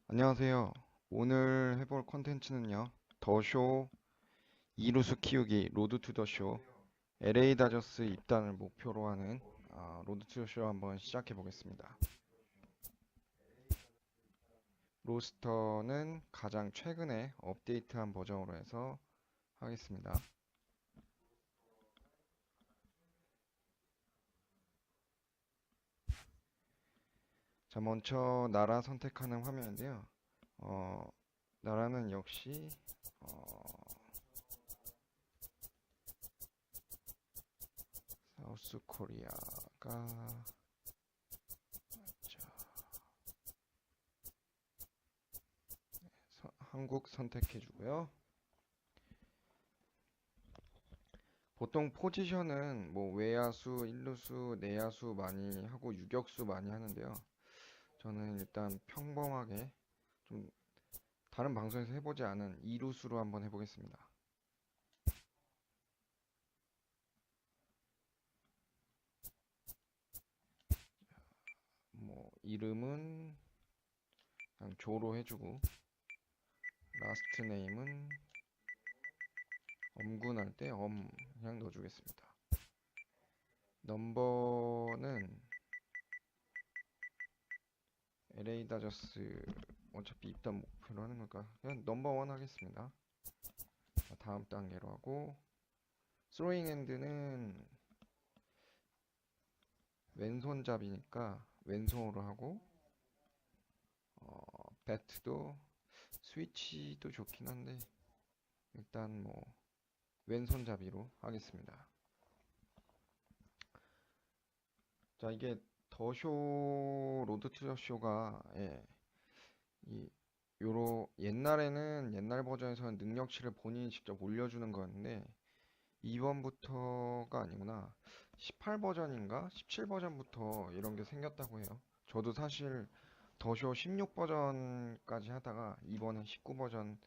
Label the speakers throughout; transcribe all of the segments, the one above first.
Speaker 1: 안녕하세요. 오늘 해볼 콘텐츠는요. 더쇼 2루수 키우기 로드투더쇼 LA 다저스 입단을 목표로 하는 로드투더쇼 한번 시작해 보겠습니다. 로스터는 가장 최근에 업데이트한 버전으로 해서 하겠습니다. 자, 먼저 나라 선택하는 화면인데요. 나라는 역시 사우스 코리아가 한국 선택해 주고요. 보통 포지션은 뭐 외야수, 일루수, 내야수 많이 하고 유격수 많이 하는데요. 저는 일단 평범하게 좀 다른 방송에서 해보지 않은 이루수로 한번 해보겠습니다. 뭐 이름은 그냥 조로 해주고 라스트 네임은 엄군할 때 그냥 넣어주겠습니다. 넘버는 LA 다저스 어차피 입단 목표로 하는 거니까 그냥 넘버 1 하겠습니다. 다음 단계로 하고 스로잉 핸드는 왼손잡이니까 왼손으로 하고 배트도 스위치도 좋긴 한데 일단 뭐 왼손잡이로 하겠습니다. 자, 이게 더쇼 로드투더쇼가 옛날에는 옛날 버전에서는 능력치를 본인이 직접 올려주는 거였는데 이번부터가 아니구나. 18 버전인가 17 버전부터 이런 게 생겼다고 해요. 저도 사실 더쇼 16 버전까지 하다가 이번에 19 버전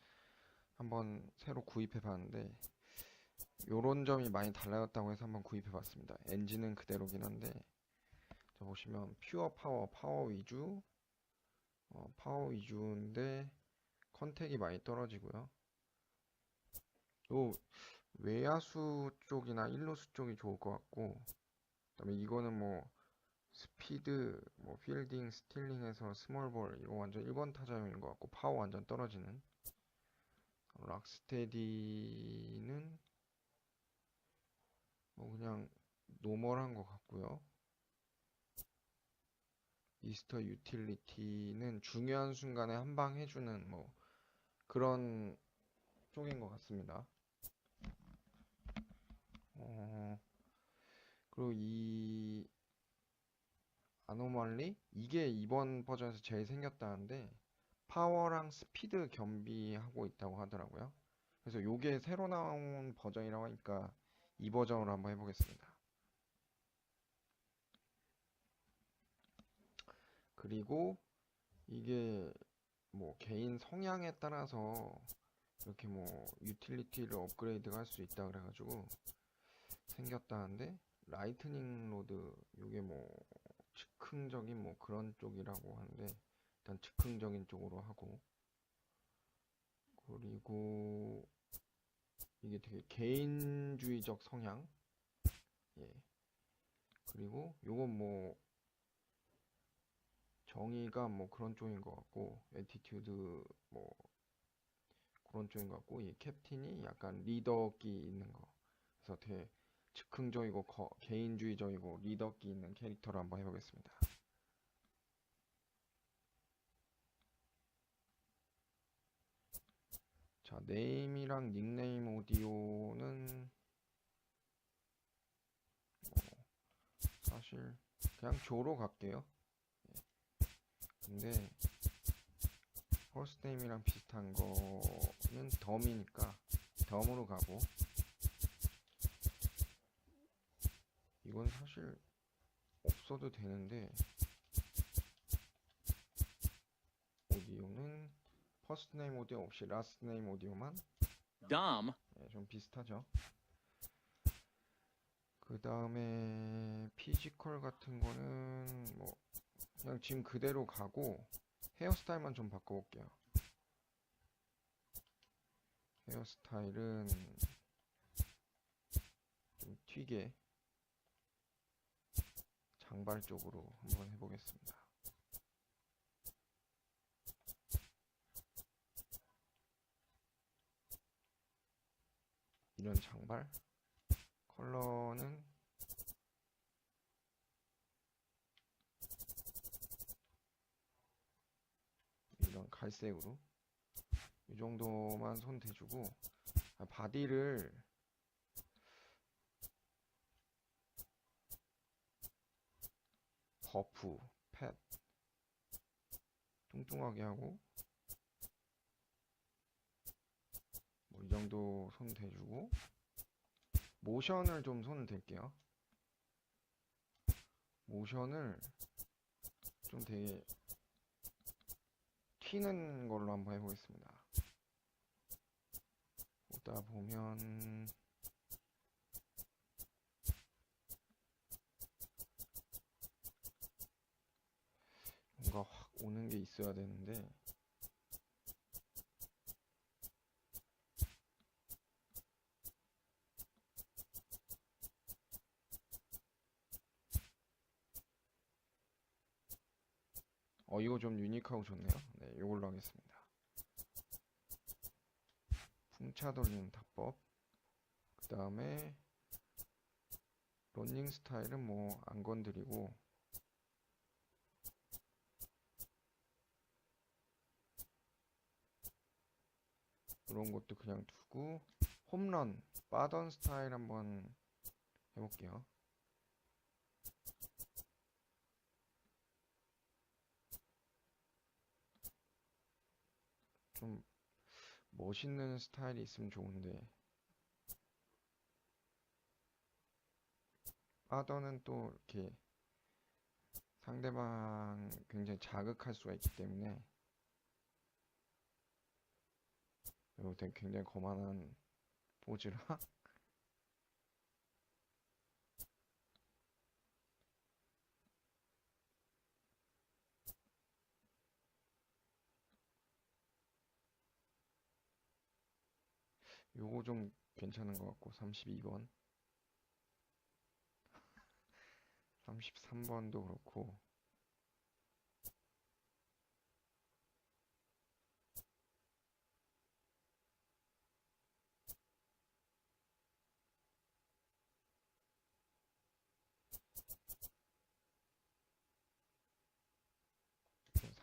Speaker 1: 한번 새로 구입해 봤는데 요런 점이 많이 달라졌다고 해서 한번 구입해 봤습니다. 엔진은 그대로긴 한데 자, 보시면 퓨어 파워 파워 위주인데 컨택이 많이 떨어지고요. 또 외야수 쪽이나 일루수 쪽이 좋을 것 같고 그다음에 이거는 뭐 스피드, 뭐 필딩, 스틸링에서 스몰볼 이거 완전 1번 타자용인 것 같고 파워 완전 떨어지는 락스테디는 뭐 그냥 노멀한 것 같고요. 미스터 유틸리티는 중요한 순간에 한 방 해주는 뭐 그런 쪽인 것 같습니다. 그리고 이 아노말리 이게 이번 버전에서 제일 생겼다는데 파워랑 스피드 겸비하고 있다고 하더라고요. 그래서 요게 새로 나온 버전이라고 하니까 이 버전으로 한번 해보겠습니다. 그리고 이게 뭐 개인 성향에 따라서 이렇게 뭐 유틸리티를 업그레이드가 할 수 있다 그래가지고 생겼다는데 라이트닝 로드 요게 뭐 즉흥적인 뭐 그런 쪽이라고 하는데 일단 즉흥적인 쪽으로 하고 그리고 이게 되게 개인주의적 성향 예 그리고 요건 뭐 정의가 뭐 그런 쪽인 것 같고 애티튜드 뭐 그런 쪽인 것 같고 이 캡틴이 약간 리더기 있는 거 그래서 되게 즉흥적이고 개인주의적이고 리더기 있는 캐릭터로 한번 해보겠습니다. 자, 네임이랑 닉네임 오디오는 사실 그냥 조로 갈게요. 근데 퍼스트네임이랑 비슷한 거는 덤이니까 덤으로 가고 이건 사실 없어도 되는데 오디오는 퍼스트네임 오디오 없이 라스트네임 오디오만 좀 비슷하죠. 그 다음에 피지컬 같은 거는 뭐 그냥 지금 그대로 가고 헤어스타일만 좀 바꿔볼게요. 헤어스타일은 좀 튀게 장발 쪽으로 한번 해보겠습니다. 이런 장발, 컬러는 이런 갈색으로 이 정도만 손 대주고, 바디를 버프, 팻 뚱뚱하게 하고 뭐 이 정도 손 대주고, 모션을 좀 손을 댈게요. 모션을 좀 되게 튀는 걸로 한번 해보겠습니다. 보다 보면 뭔가 확 오는 게 있어야 되는데, 이거 좀 유니크하고 좋네요. 네, 이걸로 하겠습니다. 풍차 돌리는 답법. 그 다음에 러닝 스타일은 뭐 안 건드리고, 이런 것도 그냥 두고, 홈런 빠던 스타일 한번 해볼게요. 좀 멋있는 스타일이 있으면 좋은데, 빠던은 또 이렇게 상대방 굉장히 자극할 수가 있기 때문에, 이거 되게 굉장히 거만한 포즈라 요거 좀 괜찮은 것 같고, 32번 33번도 그렇고,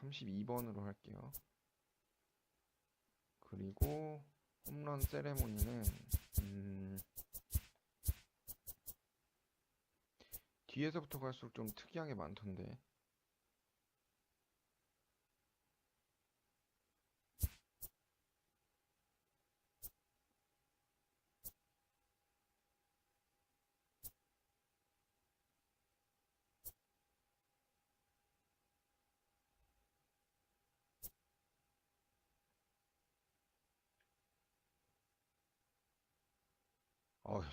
Speaker 1: 32번으로 할게요. 그리고 홈런 세레모니는 뒤에서부터 갈수록 좀 특이하게 많던데,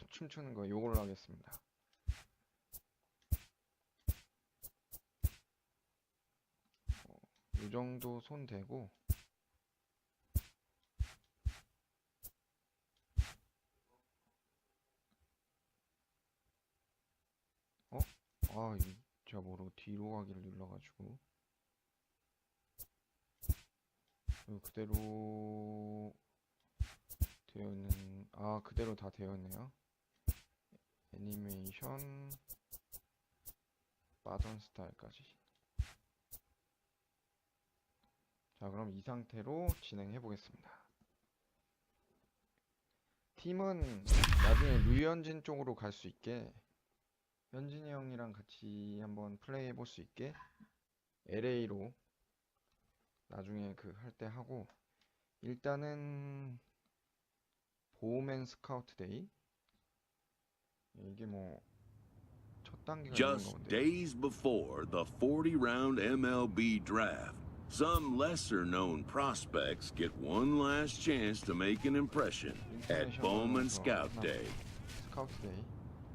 Speaker 1: 춤추는 거 요걸로 하겠습니다. 요 정도 손 대고, 제가 뭐로 뒤로 가기를 눌러가지고, 그대로 되어있는, 그대로 다 되어있네요. 애니메이션 빠던 스타일까지. 자, 그럼 이 상태로 진행해 보겠습니다. 팀은 나중에 류현진 쪽으로 갈 수 있게, 현진이 형이랑 같이 한번 플레이 해볼 수 있게 LA로 나중에 그 할 때 하고, 일단은 보우맨 스카우트 데이, 이게 뭐 첫 단계가 있는
Speaker 2: Just
Speaker 1: 건데,
Speaker 2: days before the 40-round MLB draft, some lesser-known prospects get one last chance to make an impression at Bowman Scout Day.
Speaker 1: 스카우트 데이,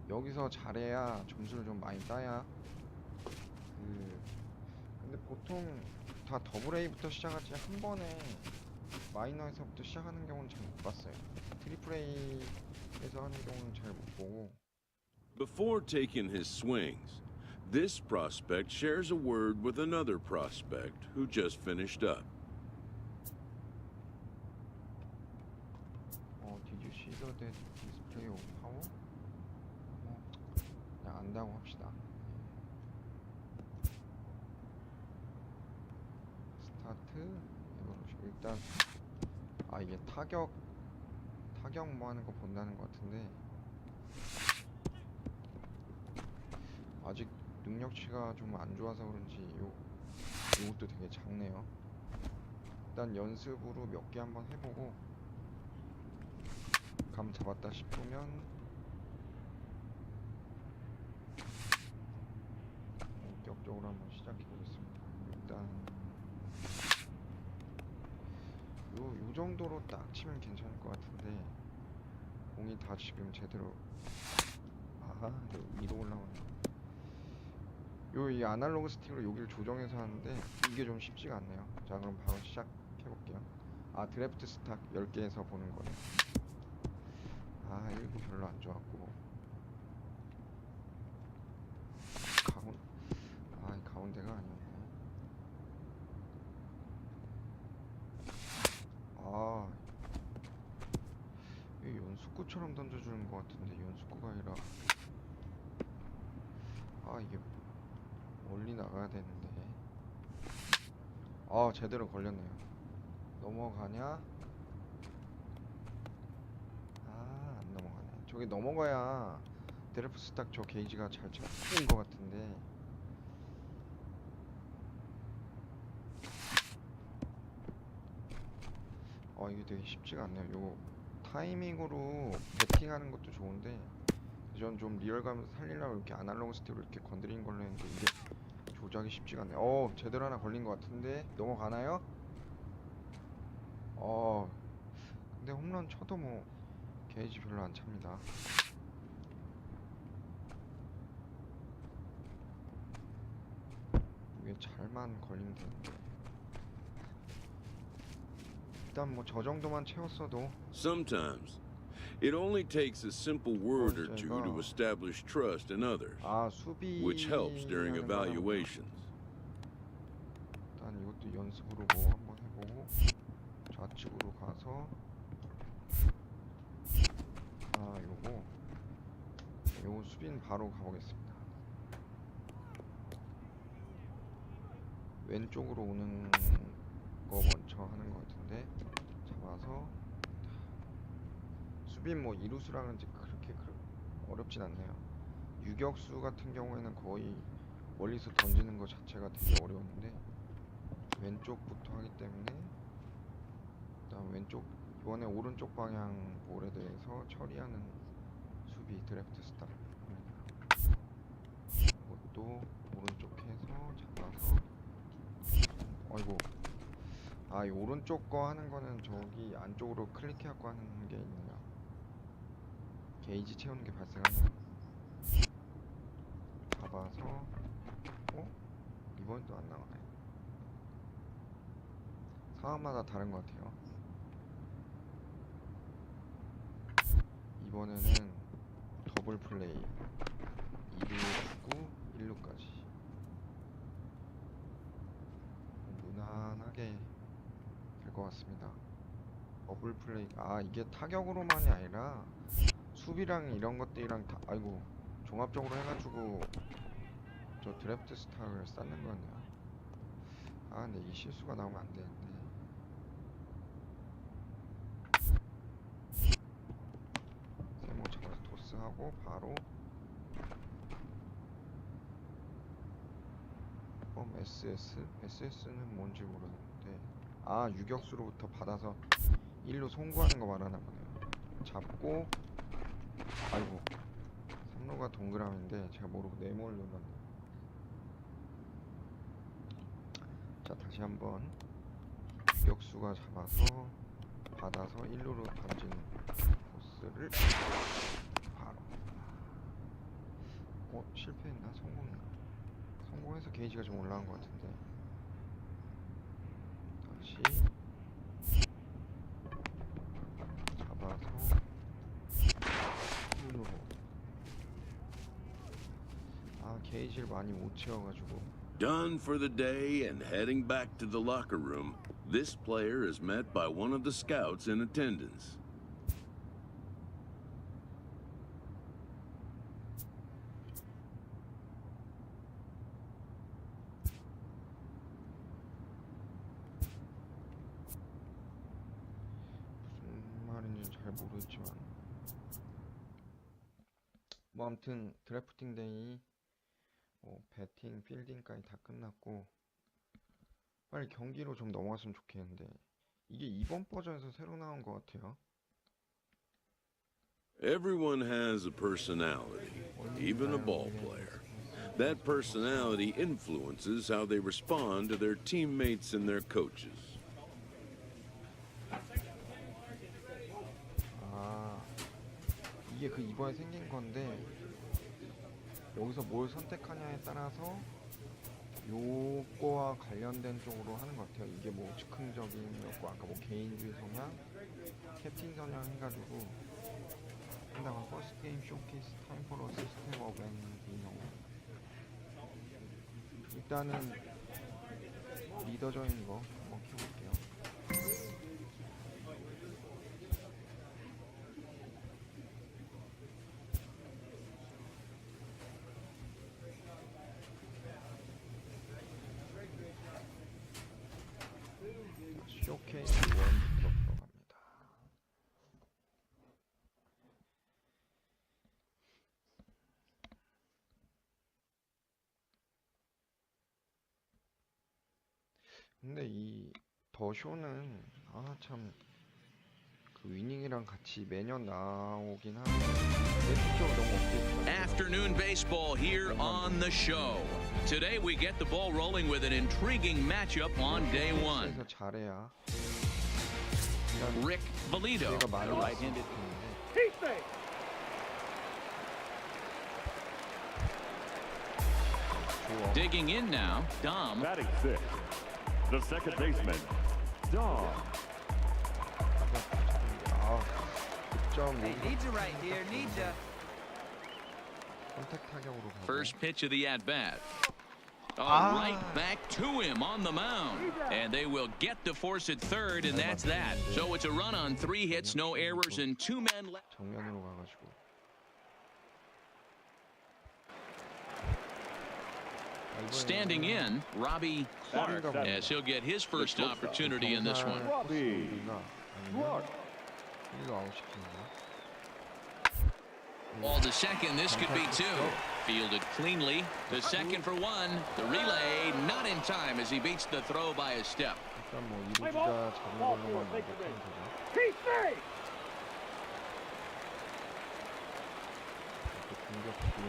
Speaker 1: 여기서 잘해야 점수를 좀 많이 따야 근데 보통 다 더블 A부터 시작하지 한 번에 마이너에서부터 시작하는 경우는 잘 못 봤어요. 트리플 A에서 하는 경우는 잘 못 보고.
Speaker 2: Before taking his swings, this prospect shares a word with another prospect who just finished up.
Speaker 1: Did you see the display of power? 그냥 안다고 합시다. 스타트. 일단 이게 타격 뭐 하는 거 본다는 것 같은데 아직 능력치가 좀 안 좋아서 그런지 요것도 되게 작네요. 일단 연습으로 몇 개 한번 해보고 감 잡았다 싶으면 본격적으로 한번 시작해 보겠습니다. 일단 요 정도로 딱 치면 괜찮을 것 같은데 공이 다 지금 제대로 위로 올라오네. 이 아날로그 스틱으로 여기를 조정해서 하는데 이게 좀 쉽지가 않네요. 자, 그럼 바로 시작해 볼게요. 드래프트 스탁 10개에서 보는 거네요. 1구 별로 안 좋았고 가운데가 아니었네. 이 연습구처럼 던져주는 것 같은데 연습구가 아니라 이게 멀리 나가야 되는데 제대로 걸렸네요. 넘어가냐? 안 넘어가네. 저기 넘어가야 드래프트 스탁 저 게이지가 잘 잡힌 것 같은데 이게 되게 쉽지가 않네요. 요거 타이밍으로 배팅하는 것도 좋은데 전 좀 리얼감을 살리려고 이렇게 아날로그 스틱으로 이렇게 건드린 걸로 했는데 이게 조작이 쉽지가 않네요. 제대로 하나 걸린 것 같은데 넘어가나요? 근데 홈런 쳐도 뭐 게이지 별로 안 찹니다. 이게 잘만 걸리면 되는데 일단 뭐 저 정도만 채웠어도
Speaker 2: Sometimes, it only takes a simple word or two to establish trust in others, which helps during evaluations.
Speaker 1: 일단 이것도 연습으로 뭐 한번 해보고 좌측으로 가서 요거 수비는 바로 가보겠습니다. 왼쪽으로 오는 거 먼저 하는 것 같은데 잡아서 수비는 뭐 이루수라 그런지 그렇게 어렵진 않네요. 유격수 같은 경우에는 거의 멀리서 던지는 것 자체가 되게 어려웠는데 왼쪽부터 하기 때문에 일단 왼쪽 이번에 오른쪽 방향 볼에 대해서 처리하는 수비 드래프트 스탑 합니다. 이것도 오른쪽 해서 잡아서 이 오른쪽 거 하는 거는 저기 안쪽으로 클릭해갖고 하는 게 있네요. 게이지 채우는 게 발생하네요. 잡아서 이번엔 또 안 나가네. 상황마다 다른 것 같아요. 이번에는 더블 플레이 2루 주고 1루까지 무난하게 될 것 같습니다. 더블 플레이 이게 타격으로만이 아니라 수비랑 이런 것들이랑 다 종합적으로 해가지고 저 드래프트 스탁을 쌓는 거네요. 근데 이 실수가 나오면 안 되는데 세모 잡아서 토스하고 바로 SS는 뭔지 모르겠는데 유격수로부터 받아서 1루 송구하는 거 말하나 보네요. 잡고 3루가 동그라미인데 제가 모르고 네모를 눌렀네요. 자, 다시 한번 유격수가 잡아서 받아서 1루로 던지는 코스를 바로 실패했나? 성공했나? 성공해서 게이지가 좀 올라간 것 같은데 페이지를 많이 못 채워가지고.
Speaker 2: Done for the day and heading back to the locker room, this player is met by one of the scouts in attendance.
Speaker 1: 무슨 말인지 잘 모르겠지만 뭐 아무튼 드래프팅 데이 배팅, 필딩까지 다 끝났고 빨리 경기로 좀 넘어갔으면 좋겠는데 이게 이번 버전에서 새로 나온 것 같아요.
Speaker 2: Everyone has a personality, even a ball player. That personality influences how they respond to their teammates and their coaches.
Speaker 1: 아, 이게 그 이번에 생긴 건데 여기서 뭘 선택하냐에 따라서 요거와 관련된 쪽으로 하는 것 같아요. 이게 뭐 즉흥적인 거고 아까 뭐 개인주의 성향, 캡틴 성향 해가지고 한다고 퍼스트 게임 쇼케이스 타임 포러 시스템 오브 엔딩. 일단은 리더적인 거 한번 켜볼게요. 쇼케이스 1부터 들어갑니다. 근데 이 더 쇼는 참 그 위닝이랑 같이 매년 나오긴 하는데 매력적으로 너무 없게.
Speaker 3: Afternoon baseball here on the show. Today we get the ball rolling with an intriguing matchup on day one.
Speaker 1: 그래서 잘해야.
Speaker 3: Rick Valito,
Speaker 1: 내가 많이
Speaker 3: right-handed. Digging in now, Dom.
Speaker 4: Batting sixth, the second baseman, Dom.
Speaker 1: 득점
Speaker 5: Hey, need you right here, need ya.
Speaker 1: 선택 타격으로 가고.
Speaker 3: First pitch of the at-bat. Oh,
Speaker 1: Ah.
Speaker 3: right back to him on the mound. And they will get to force it third, and that's that. So it's a run on 3 hits, no errors, and 2 men left.
Speaker 1: 정면으로 가가지고.
Speaker 3: Standing in, Robbie Clark, as he'll get his first opportunity in this one. Ball to second, this could be 2. Fielded cleanly to second for 1. The relay not in time as he beats the throw by a step.
Speaker 1: 일단 뭐 이루주자 작은 걸로만 만족하면 되죠. 공격수가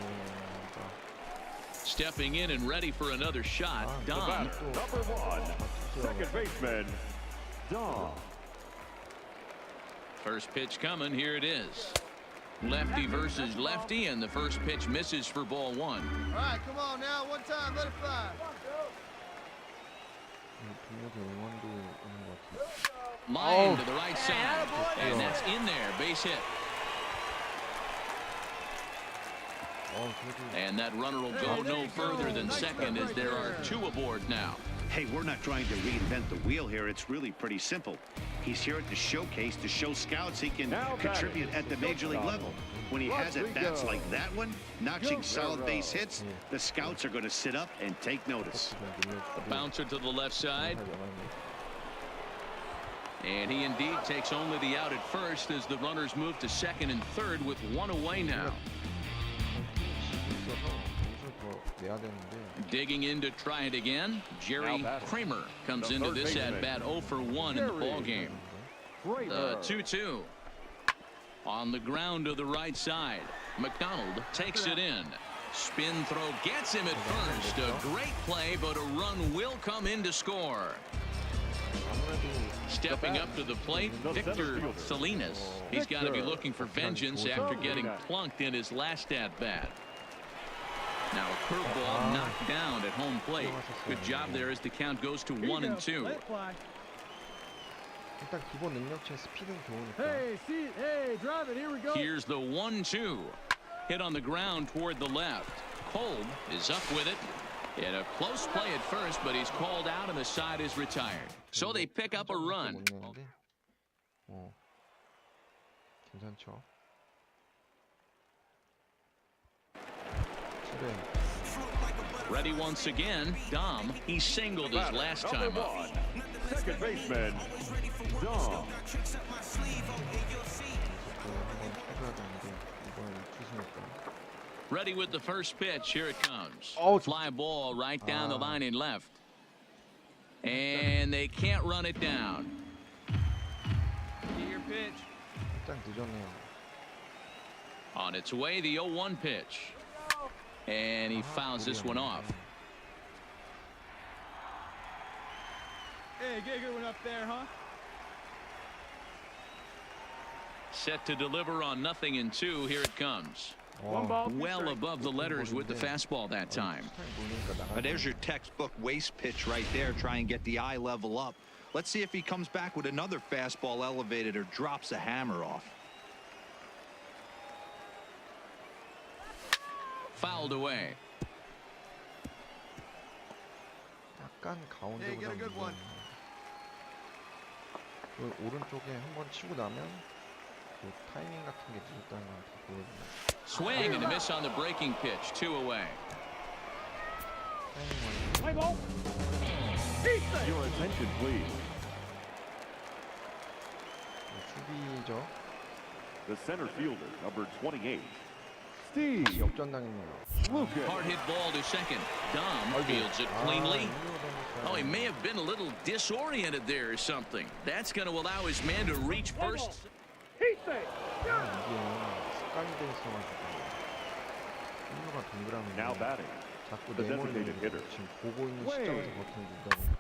Speaker 3: Stepping in and ready for another shot, Dom.
Speaker 4: Number one, second baseman, Dom.
Speaker 3: First pitch coming, here it is. Lefty versus lefty, and the first pitch misses for ball 1.
Speaker 6: All right, come on now, one time, let it fly.
Speaker 1: 동료들 응원도 있는 것 같아요.
Speaker 3: Line to the right side, and that's in there, base hit. And that runner will go no further than second as there are 2 aboard now.
Speaker 7: Hey, we're not trying to reinvent the wheel here. It's really pretty simple. He's here at the showcase to show scouts he can contribute at the major league level. When he has at-bats like that one, notching solid base hits, the scouts are going to sit up and take notice.
Speaker 3: The bouncer to the left side. And he indeed takes only the out at first as the runners move to second and third with 1 away now. Digging in to try it again, Jerry Kramer comes into this at-bat 0 for 1 in the ballgame. The 2-2. On the ground to the right side, McDonald takes it in. Spin throw gets him at first. A great play, but a run will come in to score. Stepping up to the plate, Victor Salinas. He's got to be looking for vengeance after getting plunked in his last at-bat. Now a curveball knocked down at home plate. Good job there as the count goes to 1-2.
Speaker 1: 일단 기본 능력치 스피드는 좋으니까.
Speaker 6: Hey, see it. Hey, drive it. Here we go.
Speaker 3: Here's the 1-2. Hit on the ground toward the left. Kolb is up with it. And a close play at first, but he's called out and the side is retired. So they pick up a run.
Speaker 1: 괜찮죠?
Speaker 3: Ready once again. Dom, he singled his last time up.
Speaker 4: Second baseman, Dom.
Speaker 3: Ready with the first pitch. Here it comes.
Speaker 1: Oh,
Speaker 3: fly ball right down the line in left. And they can't run it down.
Speaker 5: Get your pitch.
Speaker 1: 일단 늦었네요.
Speaker 3: On its way, the 0-1 pitch. And he fouls this one off.
Speaker 6: Hey, get a good one up there, huh?
Speaker 3: Set to deliver on 0-2. Here it comes.
Speaker 4: One ball, two
Speaker 3: Well
Speaker 4: strikes.
Speaker 3: above the letters with the fastball that time.
Speaker 8: There's your textbook waste pitch right there. Try and get the eye level up. Let's see if he comes back with another fastball elevated or drops a hammer off.
Speaker 3: Fouled away.
Speaker 1: 약간
Speaker 6: Hey, get a good one.
Speaker 1: 그 오른쪽에 한번 치고 나면 그 타이밍 같은 게 늦었다는 걸 다 보여줘요.
Speaker 3: Swing and a miss on the breaking pitch. 2 away.
Speaker 4: Play ball. Your attention, please.
Speaker 1: 수비죠.
Speaker 4: The center fielder, number 28, Steve
Speaker 1: 역전당했네요.
Speaker 4: Lucas.
Speaker 3: Hard hit ball to second. Dom fields it cleanly. Oh, he may have been a little disoriented there or something. That's going to allow his man to reach first.
Speaker 1: 이게 습관이 돼 있어가지고 승부가
Speaker 4: Now
Speaker 1: 동그라미
Speaker 4: batting,
Speaker 1: 자꾸
Speaker 4: the
Speaker 1: 내몰리는
Speaker 4: designated hitter.
Speaker 1: 지금 보고 있는 시점에서 버튼을 누르다 보니까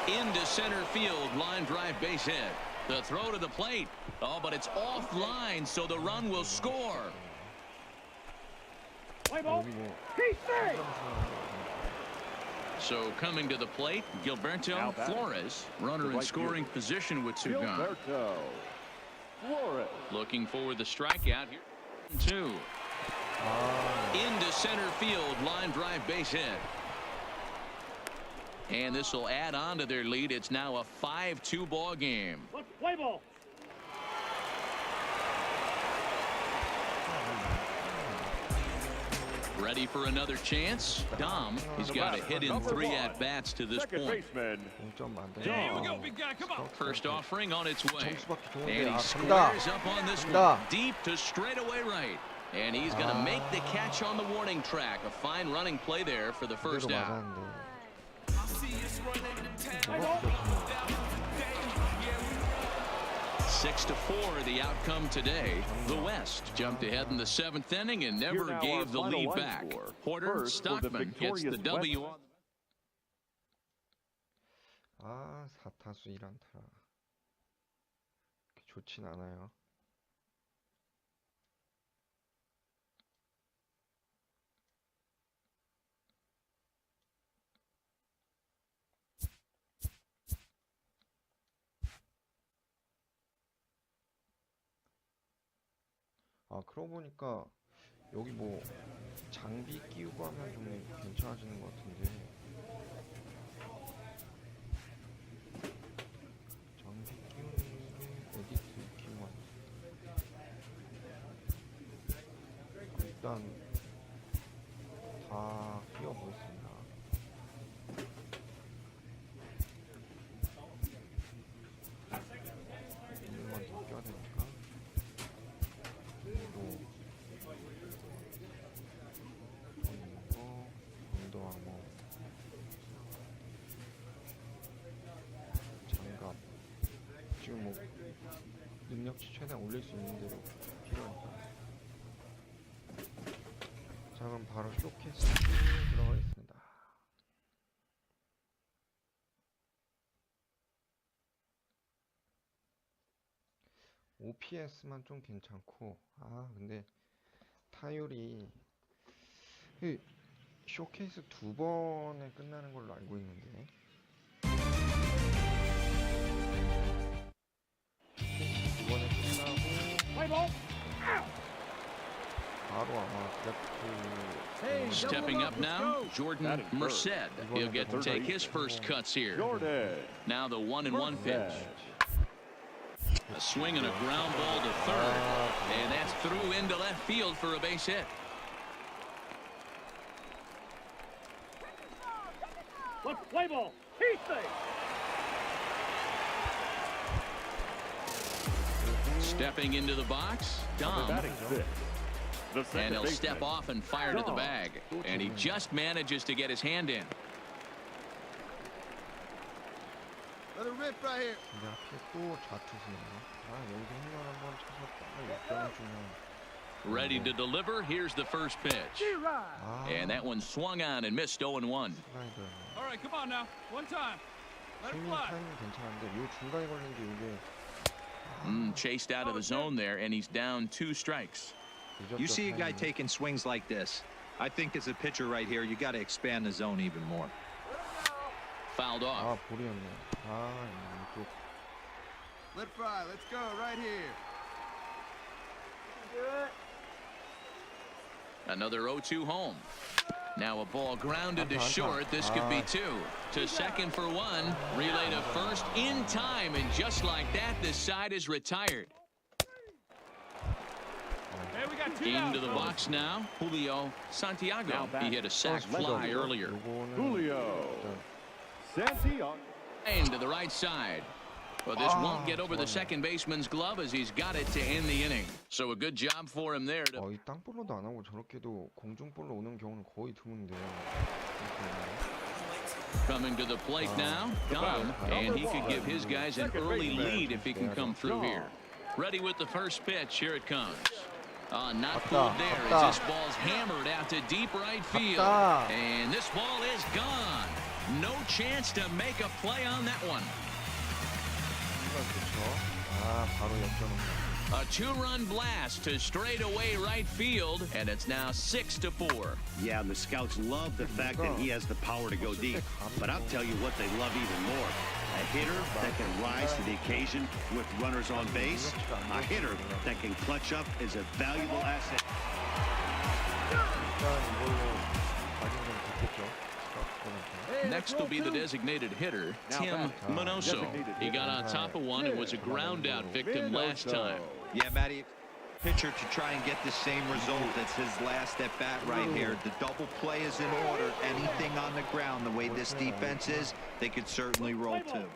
Speaker 3: Into center field. Line drive base hit. The throw to the plate. Oh, but it's offline, so the run will score.
Speaker 4: Play ball.
Speaker 1: 여기 뭐
Speaker 3: So coming to the plate, Gilberto Flores, runner in scoring position with 2 gone.
Speaker 4: Gilberto Flores.
Speaker 3: Looking for the strikeout here. 2. Into center field. Line drive base hit. And this will add on to their lead. It's now a 5-2 ball game.
Speaker 4: Let's play ball.
Speaker 3: Ready for another chance? Dom, he's got a hit in 3 at-bats to this
Speaker 4: Second
Speaker 3: point.
Speaker 4: baseman,
Speaker 1: 0점 안
Speaker 4: Here we
Speaker 1: 되네요.
Speaker 5: Big guy, come on.
Speaker 3: First offering on its way.
Speaker 1: 점수밖에
Speaker 3: And
Speaker 1: 좋은데
Speaker 3: he
Speaker 1: 아
Speaker 3: squares
Speaker 1: 간다.
Speaker 3: up on this
Speaker 1: 간다.
Speaker 3: one. Deep to straightaway right. And he's going to make the catch on the warning track. A fine running play there for the first
Speaker 1: 그대로
Speaker 3: out.
Speaker 1: 맞았는데
Speaker 3: 6-4 the outcome today. The West jumped ahead in the 7th inning and
Speaker 4: Here
Speaker 3: never
Speaker 4: now
Speaker 3: gave
Speaker 4: our
Speaker 3: the
Speaker 4: final
Speaker 3: lead
Speaker 4: line
Speaker 3: back.
Speaker 4: score.
Speaker 3: Porter
Speaker 4: First for the
Speaker 3: Stockman gets the
Speaker 4: victorious
Speaker 3: W.
Speaker 4: West.
Speaker 1: 아 4타수 1안타 좋진 않아요. 아 그러고 보니까 여기 뭐 장비 끼우고 하면 좀 괜찮아지는 것 같은데 장비 끼우는 게 에디트 키만 일단 다 끼워보겠습니다. 이것만 더 껴야 되니까 그리고 운동하고 장갑 지금 뭐 능력치 최대한 올릴 수 있는 대로 필요하니까. 자 그럼 바로 쇼케이스 들어가겠습니다. OPS만 좀 괜찮고 아 근데 타율이 그 쇼케이스 2번에 끝나는 걸로 알고 있는데 쇼케이스 2번에 끝나고
Speaker 4: Play ball.
Speaker 1: 바로
Speaker 3: Stepping up now, Jordan Merced. He'll get to take his first cuts here. Now the 1-1 pitch. A swing and a ground ball to third. And that's through into left field for a base hit.
Speaker 4: Let's play ball.
Speaker 3: Stepping into the box, Dom. And he'll step off and fire to the bag. And he just manages to get his hand in.
Speaker 6: Let it rip right here.
Speaker 1: 근데 하필 또 좌투수네요. 여기서 홈런 한번 쳐서 땅을 역전해주면.
Speaker 3: Ready to deliver. Here's the first pitch. And that one swung on and missed 0-1.
Speaker 5: All right, come on now. One time. Let it
Speaker 1: 스윙
Speaker 5: fly.
Speaker 1: 타이밍 괜찮은데 요 중간에 걸린 게 이게
Speaker 3: Chased out of the zone there, and he's down 2 strikes.
Speaker 8: You see a guy taking swings like this. I think as a pitcher right here, you got to expand the zone even more.
Speaker 3: Fouled off.
Speaker 1: 볼이었네. 이쪽.
Speaker 6: Let it fly. Let's go right here.
Speaker 3: Another 0-2 home. Now a ball grounded to short. This could be 2. To second for 1. Relay to first in time. And just like that, the side is retired.
Speaker 5: Hey, we got 2
Speaker 3: Into
Speaker 5: outs,
Speaker 3: the
Speaker 5: fellas.
Speaker 3: box now, Julio Santiago. He hit a sac
Speaker 4: Let's
Speaker 3: fly
Speaker 4: go.
Speaker 3: earlier.
Speaker 4: Julio Santiago.
Speaker 3: And to the right side. But this won't get over the second baseman's glove as he's got it to end the inning. So a good job for him there.
Speaker 1: 이 땅볼로도 안 하고 저렇게도 공중볼로 오는 경우는 거의 드문데요.
Speaker 3: Coming to the plate now, Dom, and he could give his guys an early lead if he can come through here. Ready with the first pitch. Here it comes. Not fooled there as this ball's hammered out to deep right field. And this ball is gone. No chance to make a play on that one.
Speaker 1: 바로 역전입니다.
Speaker 3: A 2-run blast to straightaway right field, and it's now 6-4.
Speaker 7: Yeah, and the scouts love the fact that he has the power to go deep. But I'll tell you what they love even more. A hitter that can rise to the occasion with runners on base. A hitter that can clutch up is a valuable asset.
Speaker 3: Next will be the designated hitter, Tim Minoso. He got on top of one and was a ground-out victim last time.
Speaker 8: Yeah, Matty, pitcher to try and get the same result. That's his last at bat right here. The double play is in order. Anything on the ground, the way this defense is, they could certainly roll too.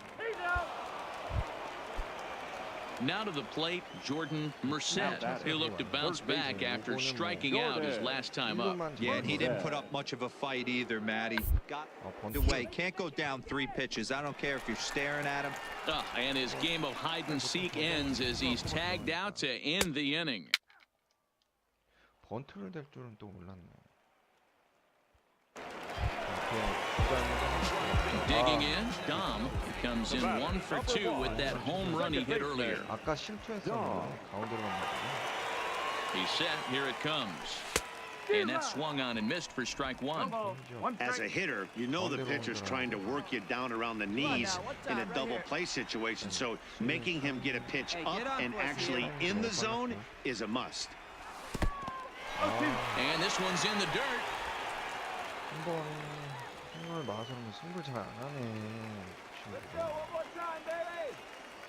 Speaker 3: Now to the plate, Jordan Merced. He'll look to bounce back after striking out his last time up.
Speaker 8: Yeah, and he didn't put up much of a fight either, Matty. Got away. Can't go down 3 pitches. I don't care if you're staring at him.
Speaker 3: And his game of hide-and-seek ends as he's tagged out to end the inning.
Speaker 1: 번트를 댈 줄은 또 몰랐네.
Speaker 3: Digging in, Dom comes in 1 for 2 with that home run he hit earlier.
Speaker 1: 아까 실투했었는데 가운데로 갔거든요.
Speaker 3: He's set. Here it comes. And that swung on and missed for strike 1.
Speaker 7: As a hitter, you know the pitcher's trying to work you down around the knees in a double play situation. So making him get a pitch up and actually in the zone is a must.
Speaker 3: And this one's in the dirt.
Speaker 1: 한번 승부를 나서는 승부를 잘 안 하네.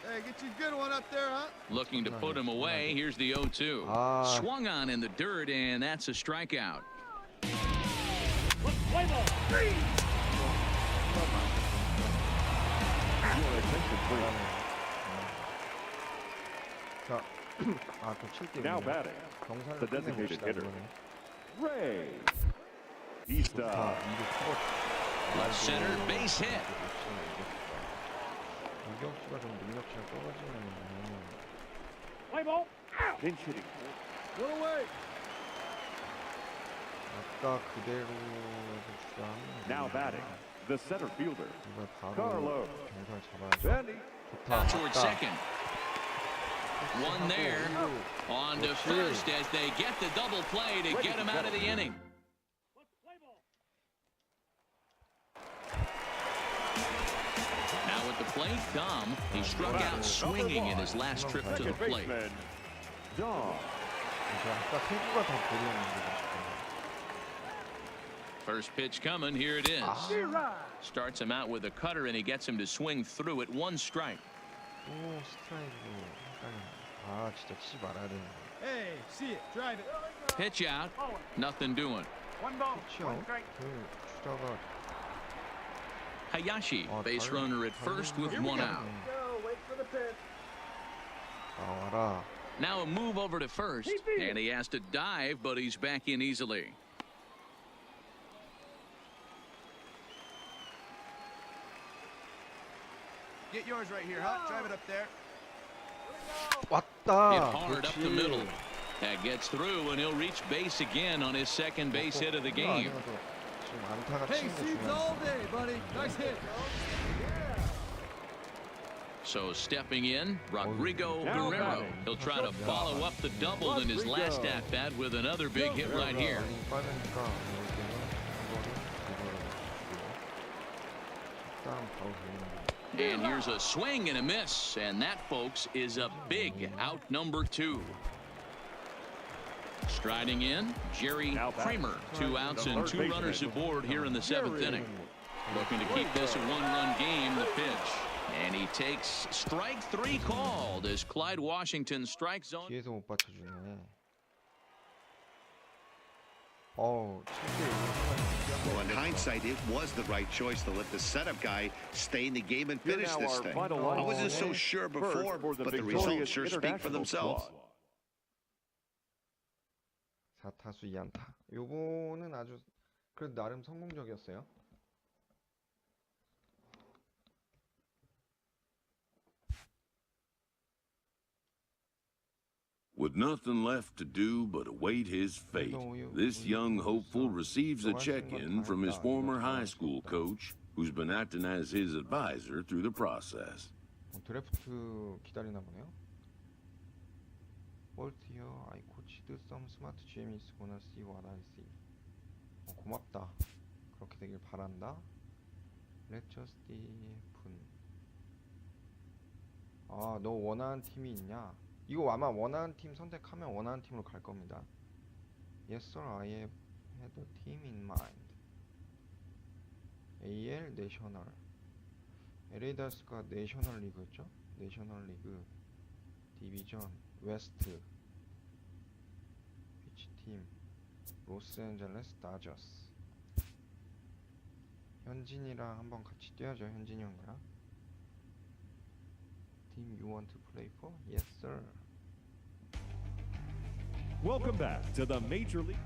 Speaker 6: Hey, get you a good one up there, huh?
Speaker 3: Looking to put him away. Here's the 0-2. Swung on in the dirt, and that's a strikeout.
Speaker 1: 자, 또 7대
Speaker 4: Now batting, the designated hitter, Ray Easta.
Speaker 3: Left center base hit.
Speaker 1: 유격수가 좀 능력치가 떨어지는.
Speaker 4: Play ball. Pinch hitting.
Speaker 6: Put away.
Speaker 1: 아까 그대로 해서 주자면.
Speaker 4: Now batting, the center fielder,
Speaker 1: 이걸 바로
Speaker 4: Carlo
Speaker 1: 경사를 잡아야죠.
Speaker 4: Benny.
Speaker 3: Out
Speaker 1: 좋다.
Speaker 3: toward second. One there. On to first as they get the double play to get him out of the inning. Now at the plate, Dom. He struck out swinging in his last trip to the plate.
Speaker 4: Dom.
Speaker 1: 아까 태구가 더 보였는데.
Speaker 3: First pitch coming. Here it is. Starts him out with a cutter, and he gets him to swing through it. 1 strike.
Speaker 1: 또 스트라이크로 헷갈리네. 아, 진짜 치지 말아야 되는데.
Speaker 6: Hey, see it. Drive it.
Speaker 3: Pitch out. Nothing doing.
Speaker 1: 그치요? 그 주자가
Speaker 3: Hayashi, base runner at first with 1 out.
Speaker 1: 나와라.
Speaker 3: Now a move over to first, and he has to dive, but he's back in easily.
Speaker 6: Get yours right here, huh? Drive it up there.
Speaker 3: Hit
Speaker 1: 왔다.
Speaker 3: hard up the middle. That gets through, and he'll reach base again on his second base hit of the game.
Speaker 1: 지금 안타가
Speaker 6: Hey,
Speaker 1: 치는 게
Speaker 6: seeds all
Speaker 1: 중요한데.
Speaker 6: day, buddy. Nice hit.
Speaker 3: So stepping in, Rodrigo Guerrero. He'll try to follow up the double in his last at-bat with another big hit right here.
Speaker 1: 빠르니까 이럴 때는 이거를 일단 바로 돌리는 거.
Speaker 3: And here's a swing and a miss, and that, folks, is a big out number 2. Striding in, Jerry Kramer. 2 outs and 2 runners aboard here in the 7th inning. Looking to keep this a 1-run game. The pitch, and he takes strike 3 called as Clyde Washington strike zone.
Speaker 1: 뒤에서 못 받쳐주네. 어우,
Speaker 7: Well, in hindsight, it was the right choice to let the setup guy stay in the game and
Speaker 4: Here
Speaker 7: finish
Speaker 4: now
Speaker 7: this
Speaker 4: our
Speaker 7: thing.
Speaker 4: final
Speaker 7: I
Speaker 4: lineup.
Speaker 7: wasn't so sure before,
Speaker 4: First, for
Speaker 7: but the
Speaker 4: victorious
Speaker 7: results sure speak for
Speaker 4: international
Speaker 7: themselves.
Speaker 4: squad.
Speaker 1: 4타수 2안타. 요거는 아주 그래도 나름 성공적이었어요.
Speaker 2: With nothing left to do but await his fate, this young hopeful receives a check-in from his former high school coach, who's been acting as his advisor through the process.
Speaker 1: 드래프트 기다리나 보네요. 볼티어 I coached some smart GMs gonna see what I see. 고맙다. 그렇게 되길 바란다. Let's just 분. 아, 너 원하는 팀이 있냐? 이거 아마 원하는 팀 선택하면 원하는 팀으로 갈 겁니다. Yes sir, I have had a team in mind. AL 내셔널. LA 다저스가 내셔널 리그였죠? 내셔널 리그 디비전 웨스트 피치팀 로스앤젤레스 다저스. 현진이랑 한번 같이 뛰어야죠. 현진이 형이랑. Team you want to play for? Yes sir.
Speaker 4: Welcome back to the Major League.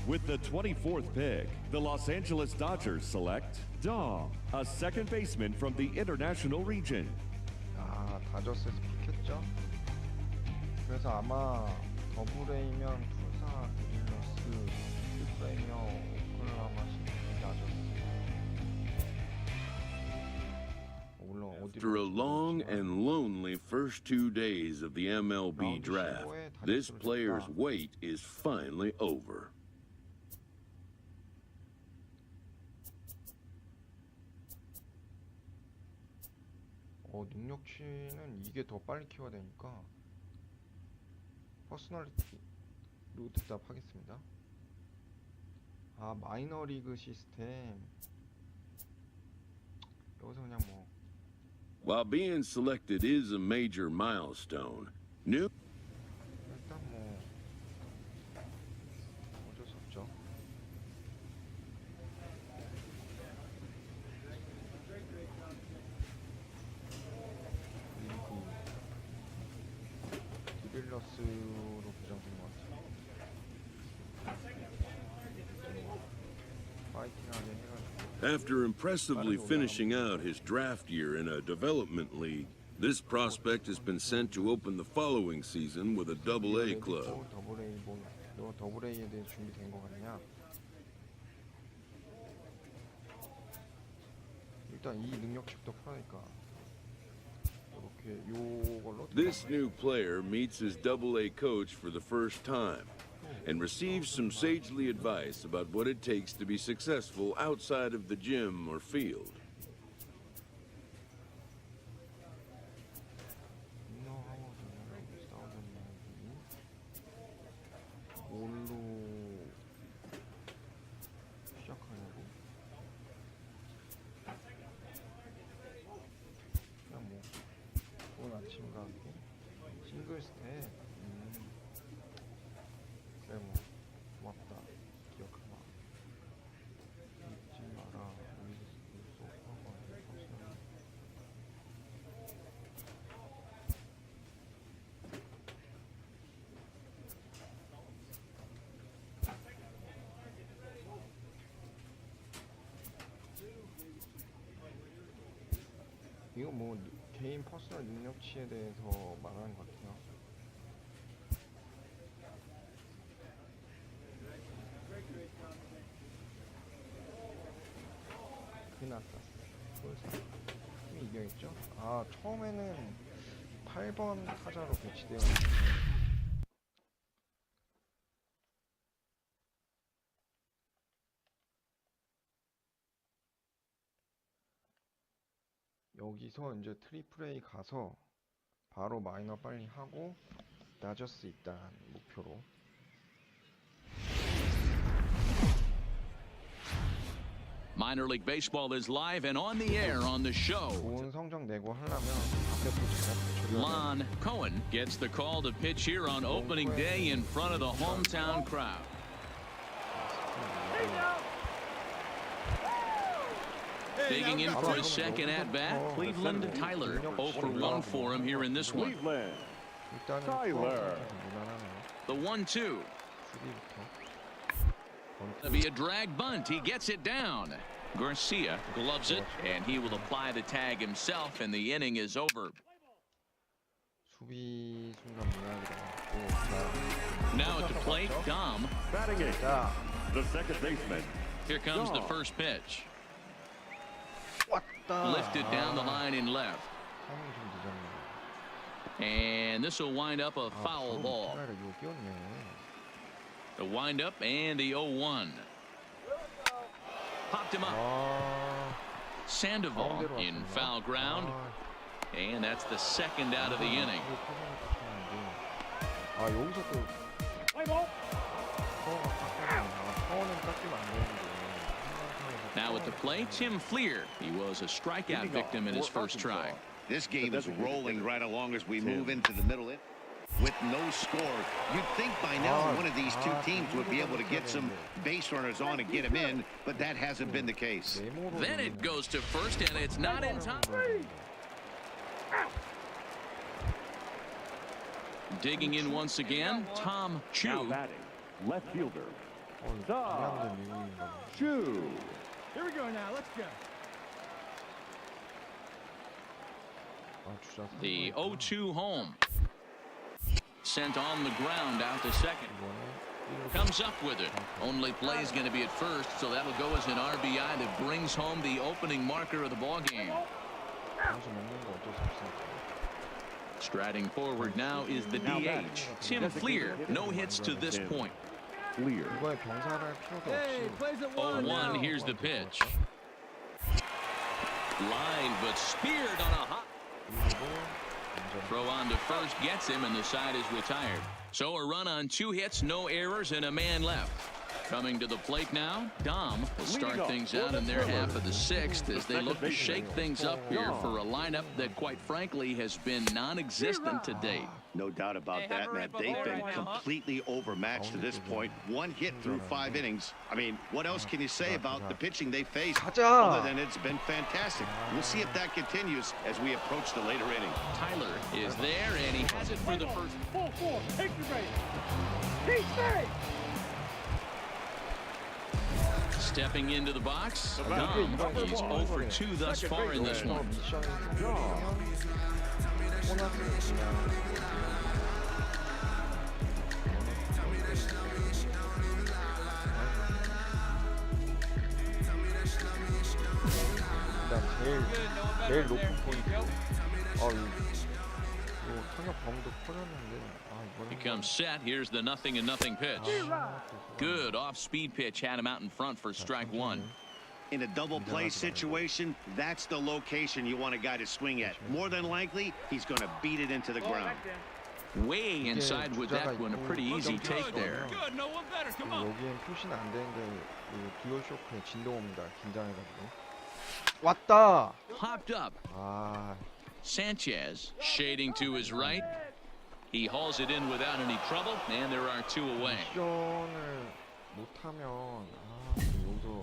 Speaker 4: With the 24th pick, the Los Angeles Dodgers select Dom, a second baseman from the international region.
Speaker 1: 아, 다저스에서 픽했죠? 그래서 아마 더블A면 투사 드릴러스, 트리플A면 오클라호마 시티 다저스. 물론
Speaker 2: After a long and lonely first 2 days of the MLB draft, this player's wait is finally over.
Speaker 1: 능력치는 이게 더 빨리 키워야 되니까 퍼스널리티로 대답하겠습니다. 아, 마이너리그 시스템. 여기서 그냥 뭐
Speaker 2: While being selected is a major milestone, new
Speaker 1: 일단 뭐 어쩔 수 없죠. 디빌러스로 배정된 것 같아요. 파이팅하게 해가지고.
Speaker 2: After impressively finishing out his draft year in a development league, this prospect has been sent to open the following season with a Double-A club.
Speaker 1: 더블A 뭐, 너 더블A에 대해 준비된 거 같냐? 일단 이 능력치부터 풀으니까 이렇게 요걸로.
Speaker 2: This new player meets his Double-A coach for the first time and receives some sagely advice about what it takes to be successful outside of the gym or field.
Speaker 1: 이거 뭐 개인 퍼스널 능력치에 대해서 말하는 것 같아요. 그나사스 팀이 이겨있죠? 아, 처음에는 8번 타자로 배치되어 여기서 이제 트리플 A 가서 바로 마이너 빨리 하고 라다저스 입단 목표로.
Speaker 3: Minor League Baseball is live and on the air on the show.
Speaker 1: 좋은 성적 내고 하려면 앞에 포지션
Speaker 3: Lon Cohen gets the call to pitch here on opening day in front of the hometown crowd. Digging in for his second at-bat, Cleveland Tyler. 0 for 1 for him here in this one.
Speaker 4: Tyler.
Speaker 3: The 1-2. It'll be a drag bunt. He gets it down. Garcia gloves it, and he will apply the tag himself, and the inning is over.
Speaker 1: 수비 순간 무난하게
Speaker 3: Now at the plate, Dom.
Speaker 4: Batting it. The second baseman.
Speaker 3: Here comes the first pitch.
Speaker 1: 왔다.
Speaker 3: Lifted down the line in left.
Speaker 1: 타이밍 좀 늦었네.
Speaker 3: And this will wind up a foul ball.
Speaker 1: 이거 끼웠네.
Speaker 3: The windup and the 0-1. Popped him up. Sandoval in foul ground. And that's the second out of the inning.
Speaker 1: 아, 여기서 또 파워는 깎이면 안 되는데.
Speaker 3: Now at the plate, Tim Fleer. He was a strikeout victim in his first try.
Speaker 7: This game is rolling right along as we move into the middle. With no score, you'd think by now one of these two teams would be able to get some base runners on and get them in, but that hasn't been the case.
Speaker 3: Then it goes to first, and it's not in time. Digging in once again, Tom Chu.
Speaker 4: Now batting, left fielder. Chu.
Speaker 6: Here we go now. Let's go.
Speaker 1: The
Speaker 3: 0-2 home. Sent on the ground out to second. Comes up with it. Only play is going to be at first, so that'll go as an RBI that brings home the opening marker of the ball game. Striding forward now is the DH, Tim Fleer. No hits to this point.
Speaker 4: Fleer.
Speaker 3: 0-1, here's the pitch. Line, but speared on a hot. Throw on to first gets him, and the side is retired. So a run on 2 hits, no errors, and a man left. Coming to the plate now, Dom will start things out in their half of the 6th as they look to shake things up here for a lineup that, quite frankly, has been non-existent to date.
Speaker 7: No doubt about that, Matt. They've been completely overmatched to this point. 1 hit through 5 innings. I mean, what else can you say about the pitching they faced other than it's been fantastic? We'll see if that continues as we approach the later inning.
Speaker 3: Tyler is there, and he has it for the first.
Speaker 6: 4-4. Take the base. Stay.
Speaker 3: Stepping into the box, Dom. He's 0 for 2 thus far in this one.
Speaker 1: 제일 높은 포인트. 이거 타격 범도 커졌는데.
Speaker 3: He comes set. Here's the 0-0 pitch. Good off-speed pitch had him out in front for strike 1.
Speaker 7: In a double play situation, that's the location you want a guy to swing at. More than likely, he's going to beat it into the ground.
Speaker 3: Way inside with that one. A pretty easy take there.
Speaker 5: Good, no one better. Come on.
Speaker 1: 여기엔 표시는 안 되는데 듀얼 쇼크에 진동 옵니다. 긴장해가지고. 왔다.
Speaker 3: Hopped up. Sanchez shading to his right. He hauls it in without any trouble, and there are 2 away.
Speaker 1: 미션을 못하면 여기서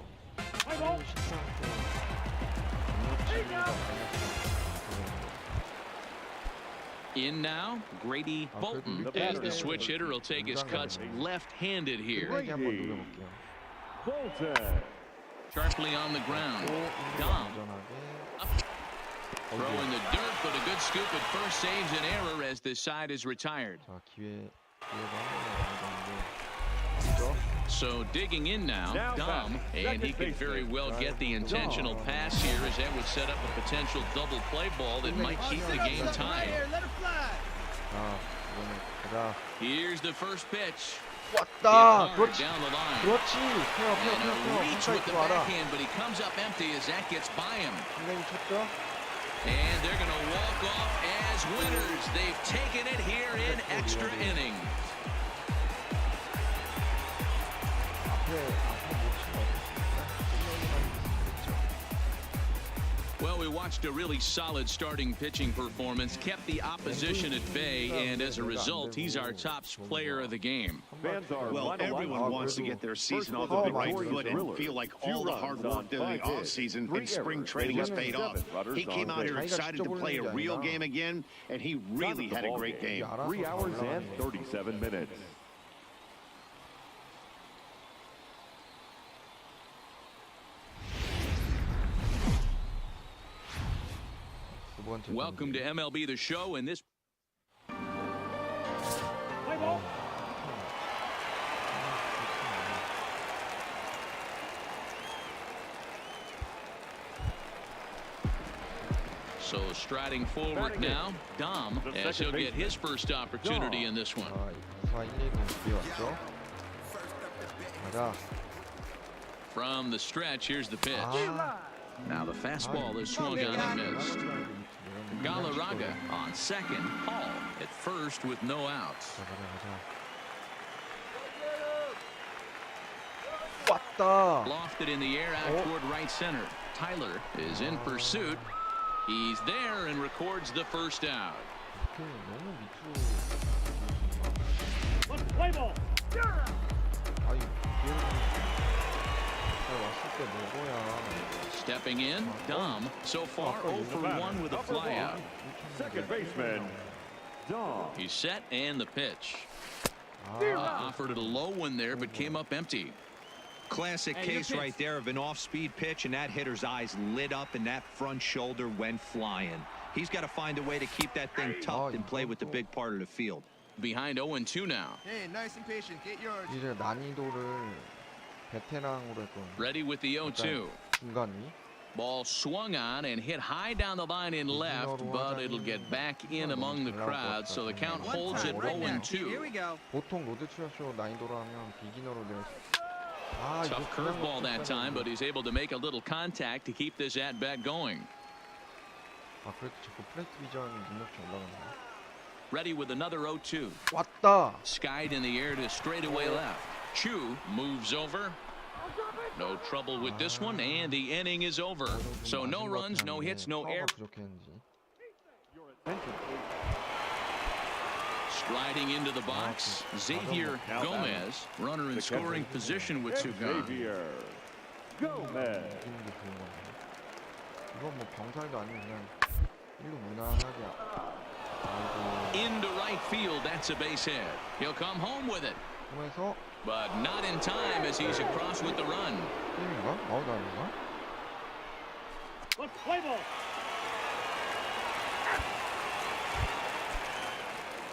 Speaker 3: In now, Grady Bolton, as the switch hitter will take his cuts left-handed here.
Speaker 4: Bolton.
Speaker 3: Sharply on the ground. Dom. Up. Throwing the dirt, but a good scoop at first saves an error as this side is retired.
Speaker 1: 자, 기회가 한번
Speaker 3: So digging in now, Dom, and he could very well get the intentional pass here as that would set up a potential double play ball that might keep the game tied. Here's the first pitch.
Speaker 1: 왔다. 그렇지.
Speaker 3: Down the line.
Speaker 1: 그렇지.
Speaker 3: And a reach with the
Speaker 1: 알아.
Speaker 3: backhand, but he comes up empty as that gets by him.
Speaker 1: 굉장히 쳤죠.
Speaker 3: And they're going to walk off as winners. They've taken it here in extra innings. Well, we watched a really solid starting pitching performance, kept the opposition at bay, and as a result, he's our top player of the game.
Speaker 7: Well, everyone wants to get their season off of the right foot and feel like all the hard work during the offseason and spring training has paid off. He came out here excited to play a real game again, and he really had a great game.
Speaker 4: 3 hours and 37 minutes.
Speaker 3: Welcome to MLB The Show, and this...
Speaker 6: Play ball.
Speaker 3: So striding forward now, Dom, as he'll get his first opportunity in this one.
Speaker 1: 4, 1, 2는 비왔죠. 가자.
Speaker 3: From the stretch, here's the pitch. Now the fastball is swung on and missed. Galarraga on second. Paul at first with no outs.
Speaker 1: 왔다.
Speaker 3: Lofted in the air out toward right center. Tyler is in pursuit. He's there and records the first out.
Speaker 1: 너무 밑으로.
Speaker 6: Let's play ball.
Speaker 1: 아니, 왔을 때 뭐고야.
Speaker 3: Stepping in, Dom, so far 0 for 1 with a flyout.
Speaker 4: Second baseman, Dom.
Speaker 3: He's set and the pitch. Offered it a low one there, but came up empty.
Speaker 8: Classic case right there of an off-speed pitch, and that hitter's eyes lit up and that front shoulder went flying. He's got to find a way to keep that thing tucked and play with the big part of the field.
Speaker 3: Behind 0-2 now.
Speaker 9: Hey, nice and patient. Get yours.
Speaker 1: 이제 난이도를 베테랑으로 했던.
Speaker 3: Ready with the 0-2.
Speaker 1: 중간이.
Speaker 3: Ball swung on and hit high down the line in left, but it'll get back in among the crowd, so the count holds at 0-2.
Speaker 9: Here we go.
Speaker 1: 보통 로드투더쇼 난이도로 하면 비기너로 되어
Speaker 3: Tough curveball that time, but he's able to make a little contact to keep this at-bat going.
Speaker 1: 아, 그래도 자꾸 플레이트 비전 능력치 올라가네.
Speaker 3: Ready with another 0-2.
Speaker 1: 왔다.
Speaker 3: Skied in the air to straightaway left. Chu moves over. No trouble with this one, and the inning is over. So no runs, no hits, no errors. Striding into the box, Xavier Gomez, runner in scoring position with 2 gone.
Speaker 4: Xavier Gomez.
Speaker 1: 이건 뭐 병살도 아니고 그냥 1루 무난하게.
Speaker 3: Into right field, that's a base hit. He'll come home with it.
Speaker 1: 그러면서
Speaker 3: But not in time as he's across with the run.
Speaker 1: 게임인가? 아웃 아닌가?
Speaker 6: Let's play ball.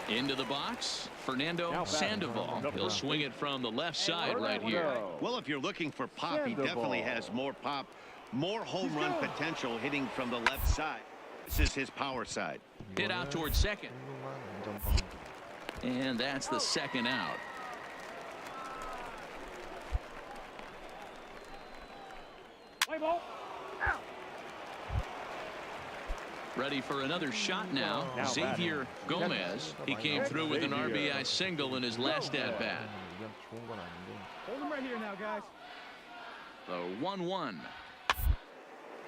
Speaker 3: Into the box, Fernando Sandoval. He'll swing it from the left side right here.
Speaker 7: Well, if you're looking for pop, he definitely has more pop, more home run potential hitting from the left side. This is his power side.
Speaker 3: Hit out towards second. And that's the second out.
Speaker 6: Play ball.
Speaker 3: Ready for another shot now. Xavier Gomez. He came through with an RBI single in his last at-bat.
Speaker 6: Hold him right here now, guys.
Speaker 3: The 1-1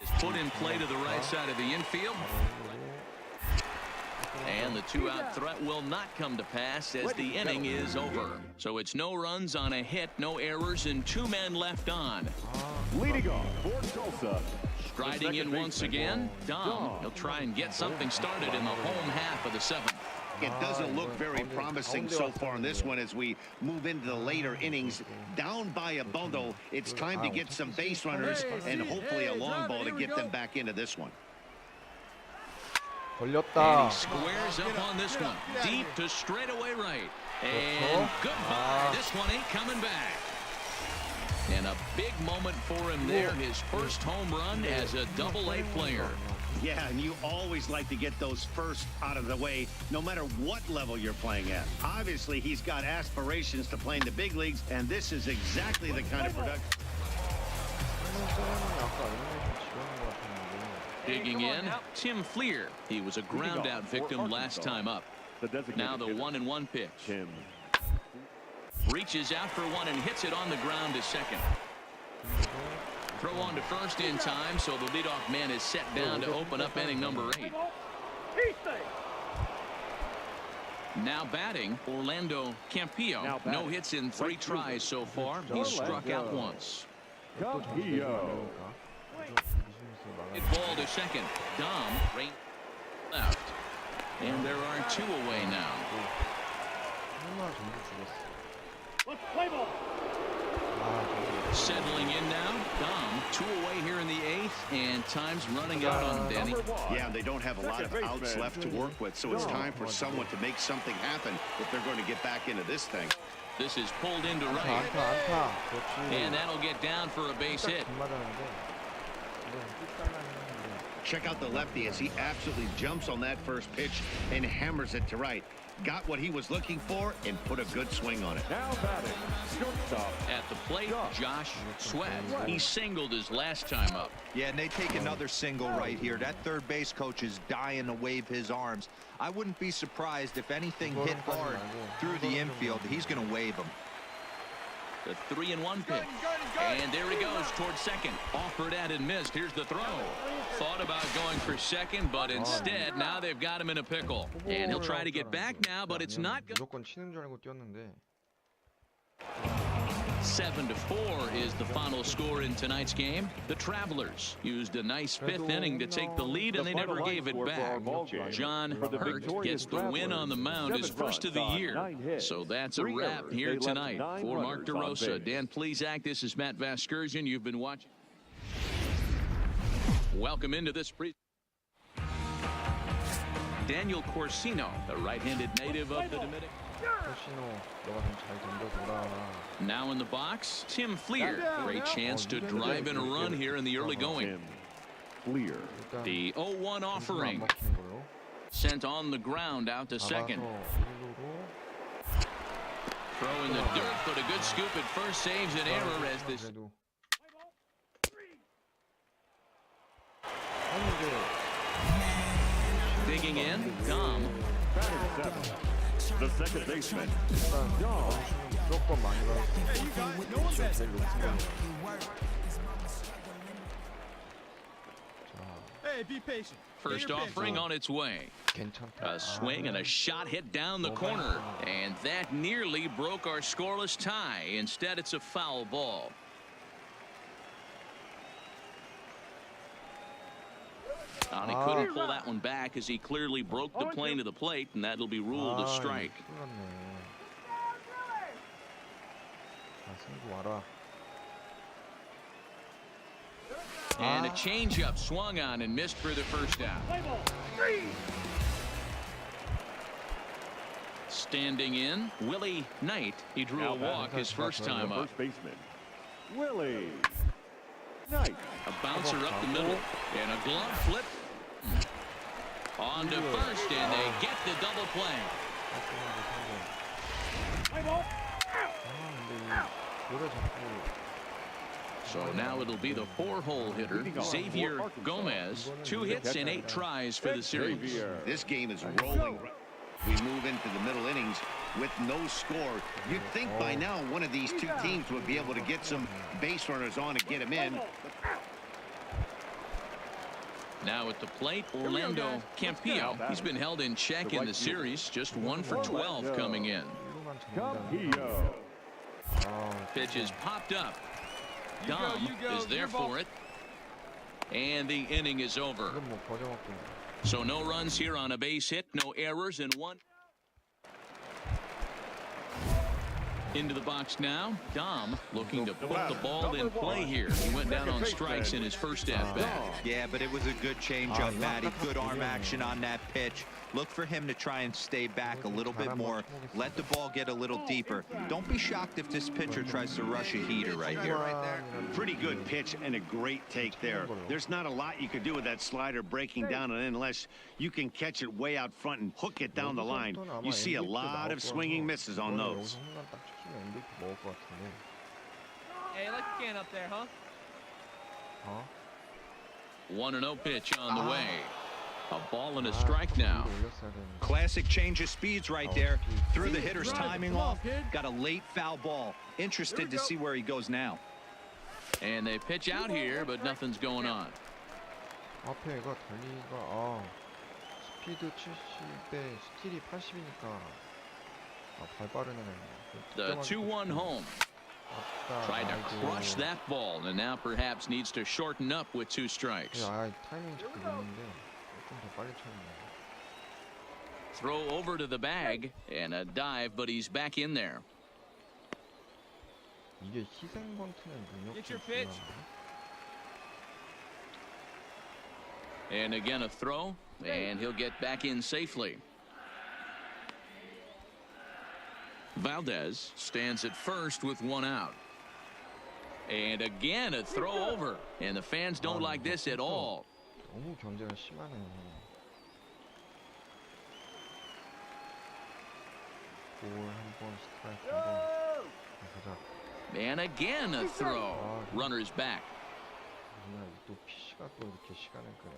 Speaker 3: is put in play to the right side of the infield. And the 2-out threat will not come to pass as the inning is over. So it's no runs on a hit, no errors, and 2 men left on.
Speaker 4: Leading off for Tulsa.
Speaker 3: Striding in once again, Dom. He'll try and get something started in the home half of the 7th.
Speaker 7: It doesn't look very promising so far in this one as we move into the later innings. Down by a bundle, it's time to get some base runners and hopefully a long ball to get them back into this one.
Speaker 3: And
Speaker 1: 걸렸다.
Speaker 3: he squares up on this one. Deep to straightaway right. And goodbye. This one ain't coming back. And a big moment for him there. His first home run as a Double-A player.
Speaker 7: Yeah, and you always like to get those first out of the way, no matter what level you're playing at. Obviously, he's got aspirations to play in the big leagues, and this is exactly the kind of production.
Speaker 3: Digging in, Tim Fleer. He was a ground-out victim last time up. Now the 1-1 pitch. Reaches out for one and hits it on the ground to second. Throw on to first in time, so the leadoff man is set down to open up inning number 8. Now batting, Orlando Campillo. No hits in 3 tries so far. He's struck out once.
Speaker 4: Campillo.
Speaker 3: Hit ball to second. Dom right left. And there are 2 away now.
Speaker 6: Let's play ball.
Speaker 3: Settling in now. Dom 2 away here in the 8th, and time's running out on Danny.
Speaker 7: Yeah, they don't have a lot of outs left to work with, so it's time for someone to make something happen if they're going to get back into this thing.
Speaker 3: This is pulled into right. And that'll get down for a base hit.
Speaker 7: Check out the lefty as he absolutely jumps on that first pitch and hammers it to right. Got what he was looking for and put a good swing on it.
Speaker 4: Now batting, shortstop.
Speaker 3: At the plate, Josh Sweat. He singled his last time up.
Speaker 8: Yeah, and they take another single right here. That third base coach is dying to wave his arms. I wouldn't be surprised if anything hit hard through the infield. He's going to wave them.
Speaker 3: The 3-1 pitch. And there he goes towards second. Offered at and missed. Here's the throw. Thought about going for second, but instead, now they've got him in a pickle. And he'll try to get back now, but it's not good.
Speaker 1: 무조건 치는 줄 알고 뛰었는데.
Speaker 3: 7-4 is the final score in tonight's game. The Travelers used a nice 5th inning to take the lead, and they never gave it back. John Hurt gets the win on the mound, his first of the year. So that's a wrap here tonight. For Mark DeRosa, Dan Plesac, this is Matt Vasgersian. You've been watching. Welcome into this Daniel Corsino, the right-handed native of the Dominican. Now in the box, Tim Fleer. Great chance to drive in a run here in the early going.
Speaker 4: Fleer.
Speaker 3: The 0-1 offering. Sent on the ground out to second. Throw in the dirt, but a good scoop at first saves an error as this. Digging in, Dom.
Speaker 4: The second baseman.
Speaker 5: Hey, be patient.
Speaker 3: First offering on its way. A swing and a shot hit down the corner. And that nearly broke our scoreless tie. Instead, it's a foul ball. And he couldn't pull that one back as he clearly broke the plane of the plate, and that'll be ruled a strike. And a changeup swung on and missed for the first out. Standing in, Willie Knight. He drew a walk his first time up.
Speaker 4: First baseman, Willie Knight.
Speaker 3: A bouncer up the middle and a glove flip. On to first, and they get the double play. So now it'll be the 4-hole hitter, Xavier Gomez. 2 hits and 8 tries for the series.
Speaker 7: This game is rolling. We move into the middle innings with no score. You'd think by now one of these 2 teams would be able to get some base runners on and get them in.
Speaker 3: Now at the plate, Orlando Campillo. He's been held in check in the series, just 1 for 12 coming in.
Speaker 4: Campillo.
Speaker 3: Pitch is popped up. Dom is there for it. And the inning is over. So no runs here on a base hit, no errors, and 1. Into the box now. Dom looking to put the ball in play here. He went down on strikes in his first at-bat.
Speaker 8: Yeah, but it was a good changeup, Matty. Good arm action on that pitch. Look for him to try and stay back a little bit more. Let the ball get a little deeper. Don't be shocked if this pitcher tries to rush a heater right here.
Speaker 7: Pretty good pitch and a great take there. There's not a lot you could do with that slider breaking down and in unless you can catch it way out front and hook it down the line. You see a lot of swinging misses on those.
Speaker 6: Hey, like a can up there, huh?
Speaker 3: 1-0 pitch on the way. A ball and a strike now.
Speaker 8: Classic change of speeds right there. Threw the hitter's timing off. Got a late foul ball. Interested to see where he goes now.
Speaker 3: And they pitch out here, but nothing's going on.
Speaker 1: 앞에 얘가 달리기가 스피드 70대 스틸이 80이니까 발 빠른 애네.
Speaker 3: The 2-1 home. Tried to crush that ball, and now perhaps needs to shorten up with 2 strikes.
Speaker 1: 타이밍 잡기 늦는데 좀 더 빨리 쳤네.
Speaker 3: Throw over to the bag and a dive, but he's back in there.
Speaker 1: 이게 희생 번트는 능력이 중요하네.
Speaker 3: And again a throw, and he'll get back in safely. Valdez stands at first with 1 out. And again a throw over, and the fans don't like this at all.
Speaker 1: 너무 견제가 심하네. 볼 한 번, 스트라이크 한 번. 가자.
Speaker 3: And again a throw. Runner's back.
Speaker 1: 또 PC가 또 이렇게 시간을 끄네.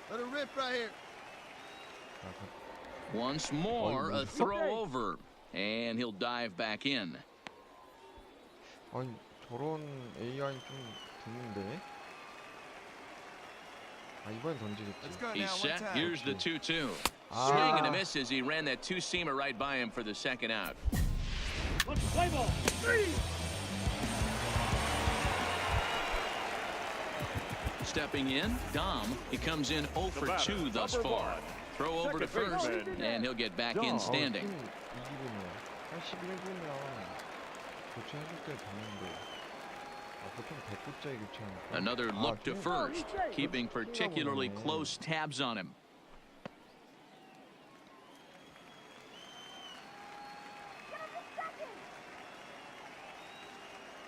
Speaker 9: Let it rip right here.
Speaker 3: Once more a throw over, and he'll dive back in.
Speaker 1: 아니 저런 AI 좀 드문데. 이번엔 던지겠지.
Speaker 3: He's set. Here's the 2-2. Swing and a miss as he ran that 2-seamer right by him for the second out.
Speaker 6: Let's play ball. 3.
Speaker 3: Stepping in, Dom. He comes in 0 for 2 thus far. Throw over to first, and he'll get back in standing.
Speaker 1: 81분이면 교체해줄 때 됐는데. 보통 100분짜리 교체하니까.
Speaker 3: Another look to first, keeping particularly close tabs on him.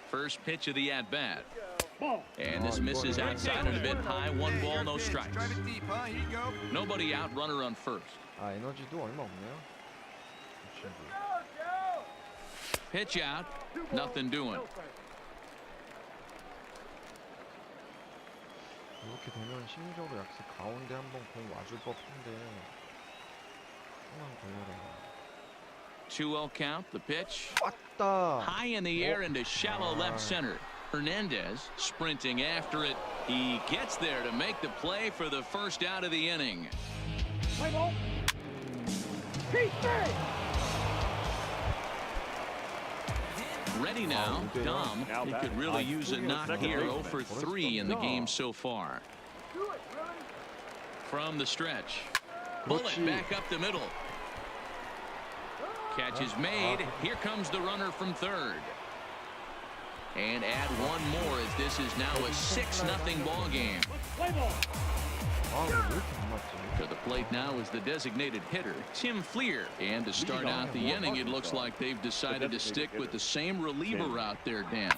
Speaker 3: First pitch of the at-bat. And this misses outside and a bit high. 1 ball, no strikes.
Speaker 9: Drive it deep, huh? Here you go.
Speaker 3: Nobody out, runner on first.
Speaker 1: 에너지도 얼마 없네요.
Speaker 3: Pitch out, nothing doing.
Speaker 1: 이렇게 되면 심리적으로 약간 가운데 한번 공 와줄 법한데 조금만 걸려라.
Speaker 3: 2-0 count, the pitch.
Speaker 1: 왔다.
Speaker 3: High in the air into shallow left center. Hernandez sprinting after it. He gets there to make the play for the first out of the inning.
Speaker 6: Play ball.
Speaker 3: Ready now, Dom. He could really use a knock here. 0 for 3 in the game so far. From the stretch. Bullet back up the middle. Catch is made. Here comes the runner from third. And add 1 more as this is now a 6-0 ball game. To the plate now is the designated hitter, Tim Fleer. And to start out the inning, it looks like they've decided to stick with the same reliever out there, Dan.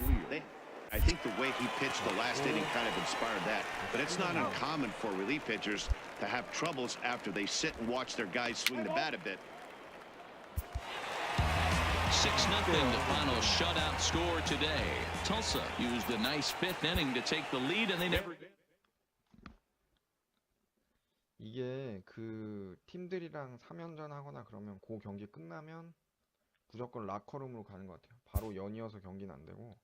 Speaker 7: I think the way he pitched the last inning kind of inspired that. But it's not uncommon for relief pitchers to have troubles after they sit and watch their guys swing the bat a bit.
Speaker 3: 6-0, the final shutout score today. Tulsa used a nice 5th inning to take the lead, and they never.
Speaker 1: 이게 그 팀들이랑 3연전 하거나 그러면 그 경기 끝나면 무조건 라커룸으로 가는 것 같아요. 바로 연이어서 경기는 안 되고.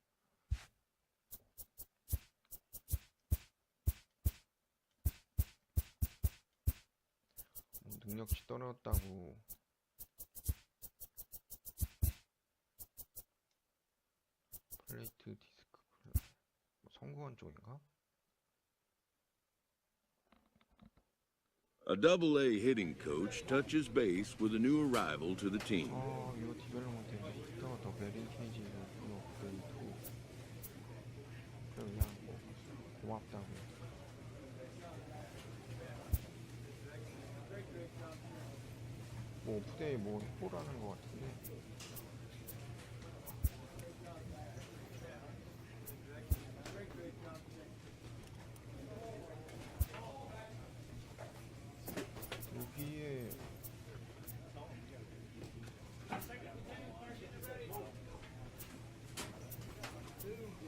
Speaker 1: 능력치 떨어졌다고. 플레이트 디스크 선구원 쪽인가?
Speaker 2: A double-A hitting coach touches base with a new arrival to the team.
Speaker 1: 이거 디벨롭먼트 히터가 더 베린 케이지 업그레이드 그냥 고맙다고. 뭐 오프데이 뭐 해보라는 것 같은데. 여기에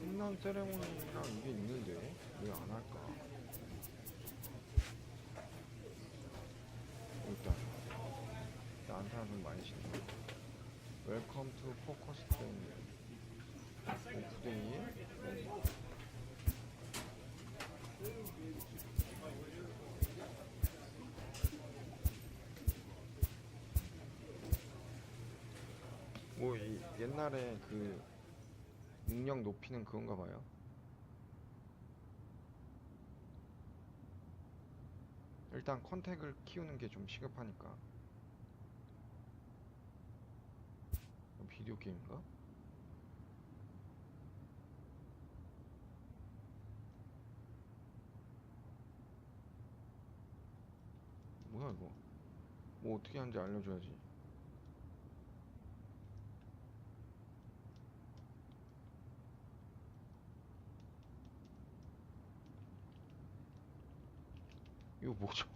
Speaker 1: 홈런 세레모니랑 이게 있는데 왜 안 할까? 일단 안타가 좀 많이 친다. 웰컴 투 포커스 트레이닝 오프데이에 뭐 옛날에 그 능력 높이는 그건가 봐요. 일단 컨택을 키우는 게 좀 시급하니까. 비디오 게임인가? 뭐야 이거? 뭐 어떻게 하는지 알려줘야지. 이거 뭐죠?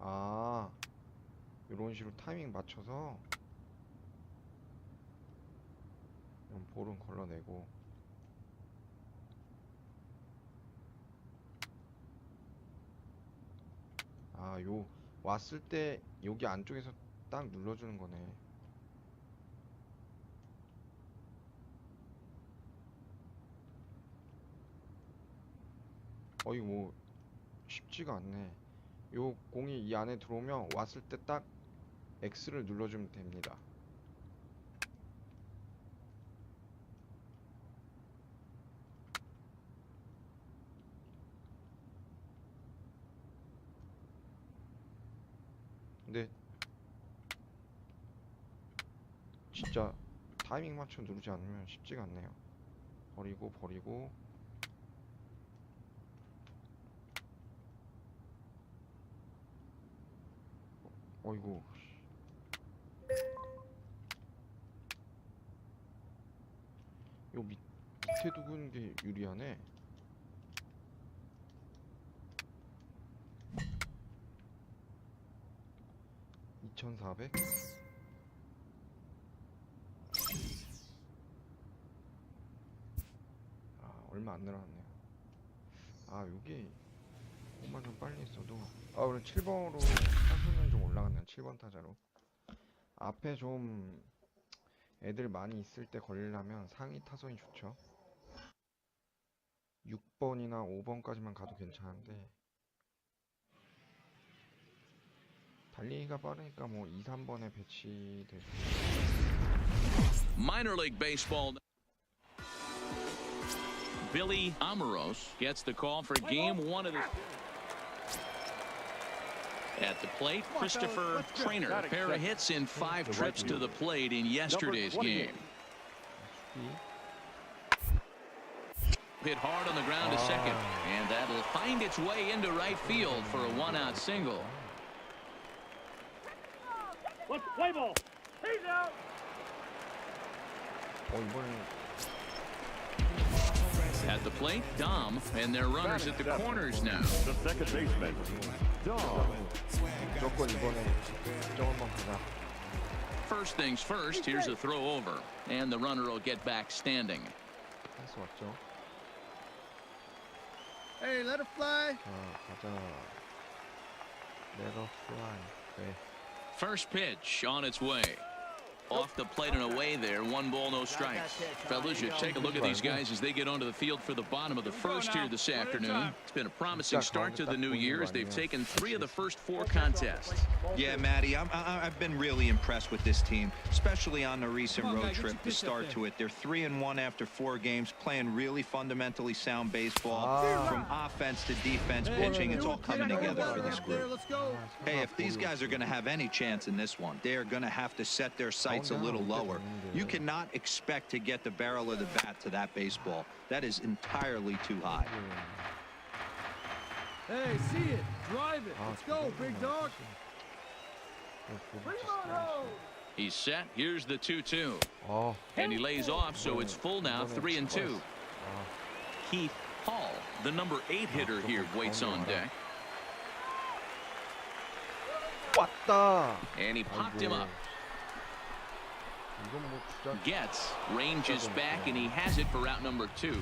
Speaker 1: 아, 이런 식으로 타이밍 맞춰서 이런 볼은 걸러내고. 아, 요 왔을 때 여기 안쪽에서 딱 눌러주는 거네. 이거 뭐 쉽지가 않네. 요 공이 이 안에 들어오면 왔을 때 딱 X를 눌러주면 됩니다. 근데 진짜 타이밍 맞춰 누르지 않으면 쉽지가 않네요. 버리고 어이구. 요 밑에 두는 게 유리하네. (2400) 얼마 안 늘어났네요. 요게 공만 좀 빨리 했어도. 그럼 7번으로 타수는 좀 올라갔네요. 7번 타자로. 앞에 좀 애들 많이 있을 때 걸리려면 상위 타선이 좋죠. 6번이나 5번까지만 가도 괜찮은데 달리기가 빠르니까 뭐 2, 3번에 배치될 수 있어요.
Speaker 3: Minor League Baseball. Billy Amoros gets the call for game one of the. At the plate, Christopher Trainer. A pair of hits in 5 trips to the plate in yesterday's game. Hit hard on the ground to second, and that'll find its way into right field for a 1-out single.
Speaker 6: What's the play ball? He's out.
Speaker 3: At the plate, Dom, and their runners at the corners now.
Speaker 4: The second baseman, Dom.
Speaker 1: 무조건 이번에 득점 한번 가자.
Speaker 3: First things first, here's a throw over, and the runner will get back standing.
Speaker 1: 찬스 왔죠.
Speaker 9: Hey, let it fly.
Speaker 1: 가자. Let it fly. 네.
Speaker 3: First pitch on its way. Off the plate and away there. 1 ball, no strikes. Fellas, you take a look at these guys as they get onto the field for the bottom of the first here this afternoon. It's been a promising start to the new year as they've taken 3 of the first 4 contests.
Speaker 8: Yeah, Matty, I've been really impressed with this team, especially on the recent road trip, the start to it. They're 3-1 after 4 games, playing really fundamentally sound baseball. From offense to defense, pitching, it's all coming together for this group. Hey, if these guys are going to have any chance in this one, they are going to have to set their sights a little lower. You cannot expect to get the barrel of the bat to that baseball. That is entirely too high.
Speaker 6: Hey, see it. Drive it. Let's go, big dog.
Speaker 3: He's set. Here's the 2-2. And he lays off, so it's full now, 3-2. Keith Hall, the number 8 hitter here, waits on deck.
Speaker 1: 왔다.
Speaker 3: And he popped him up. Gets, ranges back, and he has it for out number 2.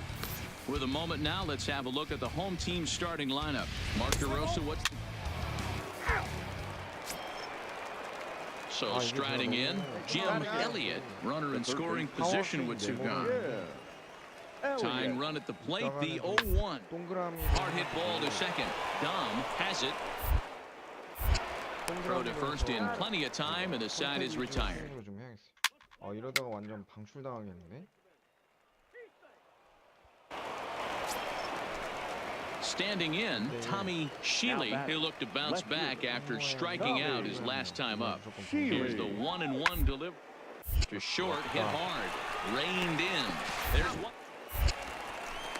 Speaker 3: With a moment now, let's have a look at the home team starting lineup. Mark DeRosa, what's the... So striding in, Jim Elliott, runner in scoring position with 2 gone. Tying run at the plate, the 0-1. Hard hit ball to second. Dom has it. Throw to first in plenty of time, and the side is retired.
Speaker 1: 이러다가 완전 방출당하겠는데?
Speaker 3: Standing in, Tommy Shealy, who looked to bounce back after striking out his last time up. Here's the 1-1 delivery. Just short, hit hard, reined in. There's one.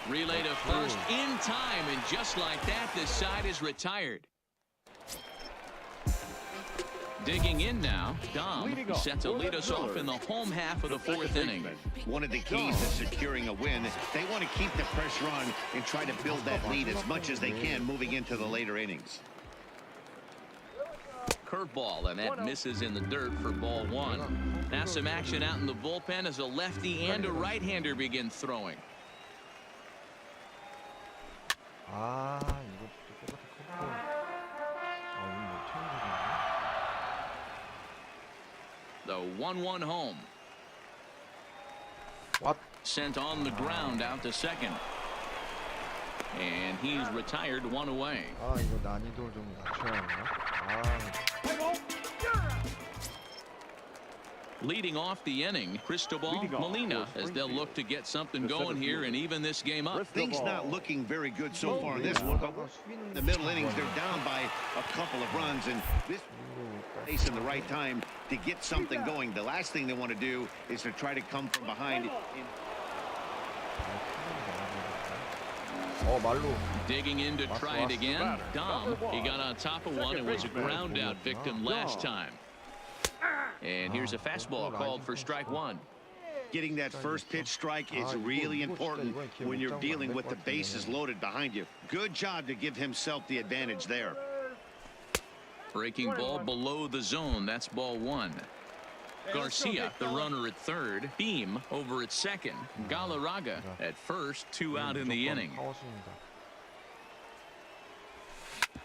Speaker 3: Relay to first in time, and just like that, the side is retired. Digging in now, Dom set to lead us off in the home half of the 4th inning.
Speaker 7: One of the keys to securing a win, they want to keep the pressure on and try to build that lead as much as they can moving into the later innings.
Speaker 3: Curveball, and that misses in the dirt for ball 1. Now some action out in the bullpen as a lefty and a right-hander begin throwing. The 1-1 home. Sent on the ground out to second. And he's retired 1 away.
Speaker 1: 이거 난이도 좀 낮춰야 하나?
Speaker 3: Leading off the inning, Cristobal Molina, as they'll look to get something going here and even this game up.
Speaker 7: Things not looking very good so far in this one, but in the middle innings, they're down by a couple of runs, and this place in the right time to get something going. The last thing they want to do is to try to come from behind.
Speaker 3: Digging in to try it again. Dom, he got on top of one and was a ground out victim last time. And here's a fastball called for strike 1.
Speaker 7: Getting that first pitch strike is really important when you're dealing with the bases loaded behind you. Good job to give himself the advantage there.
Speaker 3: Breaking ball below the zone. That's ball 1. Garcia, the runner at third. Beam over at second. Galarraga at first. 2 out in the inning.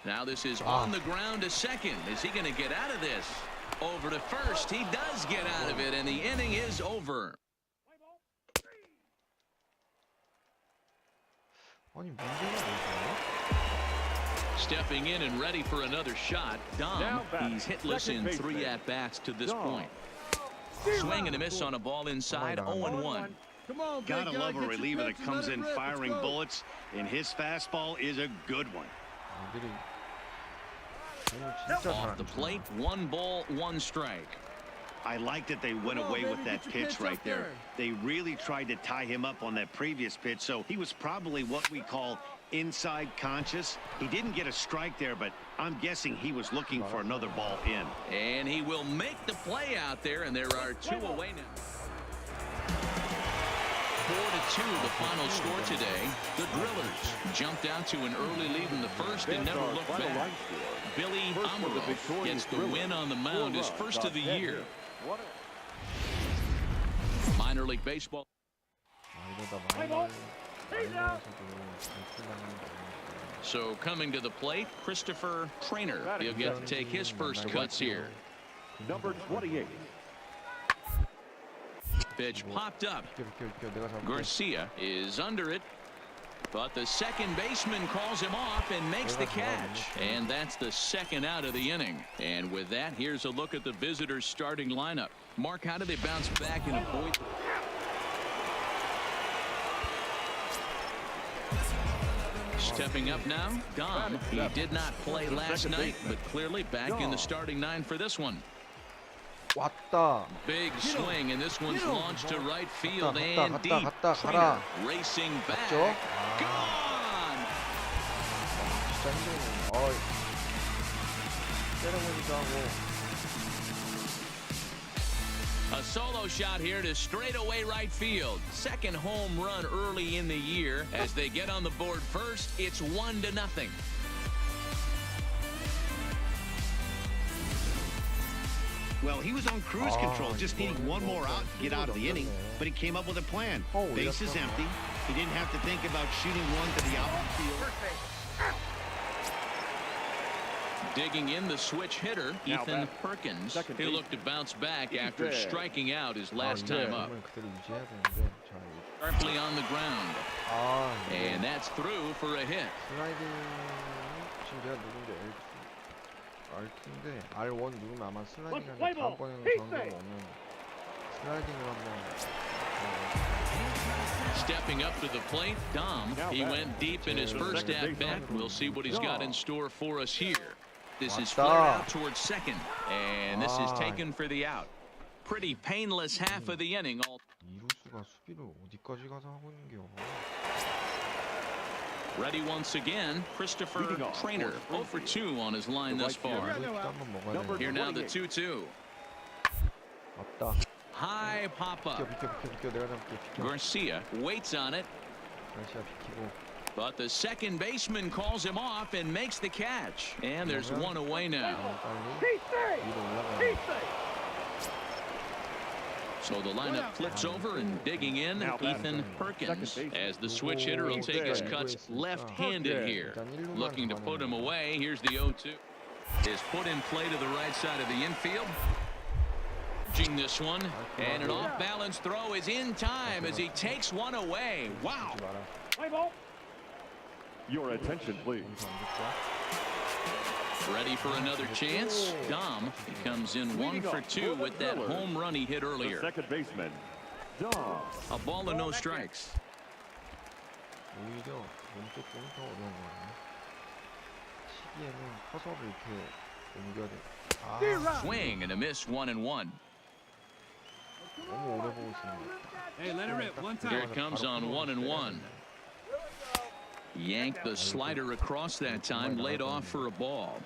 Speaker 3: Now this is on the ground to second. Is he going to get out of this? Over to first. He does get out of it, and the inning is over. Stepping in and ready for another shot. Dom, he's hitless in 3 at-bats to this point. Swing and a miss on a ball inside, 0-1.
Speaker 7: Gotta love a reliever that comes in firing bullets, and his fastball is a good one.
Speaker 3: Off the plate, 1 ball, 1 strike.
Speaker 7: I like that they went away with that pitch right there. They really tried to tie him up on that previous pitch, so he was probably what we call inside conscious. He didn't get a strike there, but I'm guessing he was looking for another ball in.
Speaker 3: And he will make the play out there, and there are 2 away now. 4-2 the final score today. The Drillers jumped out to an early lead in the first and never looked back. Billy Amaro gets the win on the mound, his first of the year. Minor League Baseball. So coming to the plate, Christopher Trainer. He'll get to take his first cuts here.
Speaker 4: Number 28.
Speaker 3: Pitch popped up.
Speaker 1: 비켜, 내가 잡을게.
Speaker 3: Garcia is under it. But the second baseman calls him off and makes the catch. And that's the second out of the inning. And with that, here's a look at the visitors' starting lineup. Mark, how do they bounce back and avoid? Stepping up now, Dom. He did not play last night, but clearly back in the starting nine for this one.
Speaker 1: 왔다.
Speaker 3: Big swing, and this one's launched to right field
Speaker 1: 갔다,
Speaker 3: and
Speaker 1: 갔다,
Speaker 3: deep.
Speaker 1: 갔다,
Speaker 3: Trainer
Speaker 1: 가라.
Speaker 3: racing back.
Speaker 1: 갔죠?
Speaker 3: Gone!
Speaker 1: 진짜 힘드네. 때려보기도 하고.
Speaker 3: A solo shot here to straightaway right field. Second home run early in the year. As they get on the board first, it's 1-0.
Speaker 7: Well, he was on cruise control, just needing one more out to get out of the inning, but he came up with a plan. Base is empty. He didn't have to think about shooting one to the outfield.
Speaker 3: Digging in the switch hitter, Ethan Perkins. He looked to bounce back after striking out his last time up.
Speaker 1: 그대로 유지해야 되는데. 자,
Speaker 3: Sharply on the ground. And that's through for a hit.
Speaker 1: 슬라이딩 지금 제가 누군데 R2인데 R1 누르면 아마 슬라이딩 하는데 다음번에는 방금 오면 슬라이딩을 한번
Speaker 3: Stepping up to the plate, Dom. He went deep in his first at-bat. We'll see what he's got in store for us here. This is flared out towards second, and this is taken for the out. Pretty painless half of the inning.
Speaker 1: 이루수가 수비를 어디까지 가서 하고 있는겨.
Speaker 3: Ready once again, Christopher Trainer, 0 for 2 on his line thus far. Here now the 2-2.
Speaker 1: 왔다.
Speaker 3: High pop-up.
Speaker 1: 비켜, 내가 잡을게. 비켜.
Speaker 3: Garcia waits on it.
Speaker 1: garcia 비키고.
Speaker 3: But the second baseman calls him off and makes the catch. And there's one away now. So the lineup flips over and digging in, Ethan Perkins, as the switch hitter will take his cuts left-handed here. Looking to put him away. Here's the 0-2. Is put in play to the right side of the infield. This one, and an off-balance throw is in time as he takes one away. Wow.
Speaker 4: Your attention, please.
Speaker 3: Ready for another chance. Dom comes in 1 for 2 with that home run he hit earlier.
Speaker 4: Second baseman, Dom.
Speaker 3: A ball and no strikes.
Speaker 1: 오히려 왼쪽 공이 더 어려운 거네. 시기에는 커서를 이렇게 옮겨야 돼.
Speaker 3: Swing and a miss, 1-1.
Speaker 1: 너무 오래 보고 있습니다.
Speaker 5: Hey, let it rip one
Speaker 3: Here
Speaker 5: time.
Speaker 3: it comes on 1-1. Yanked the slider across that time, laid off for a ball.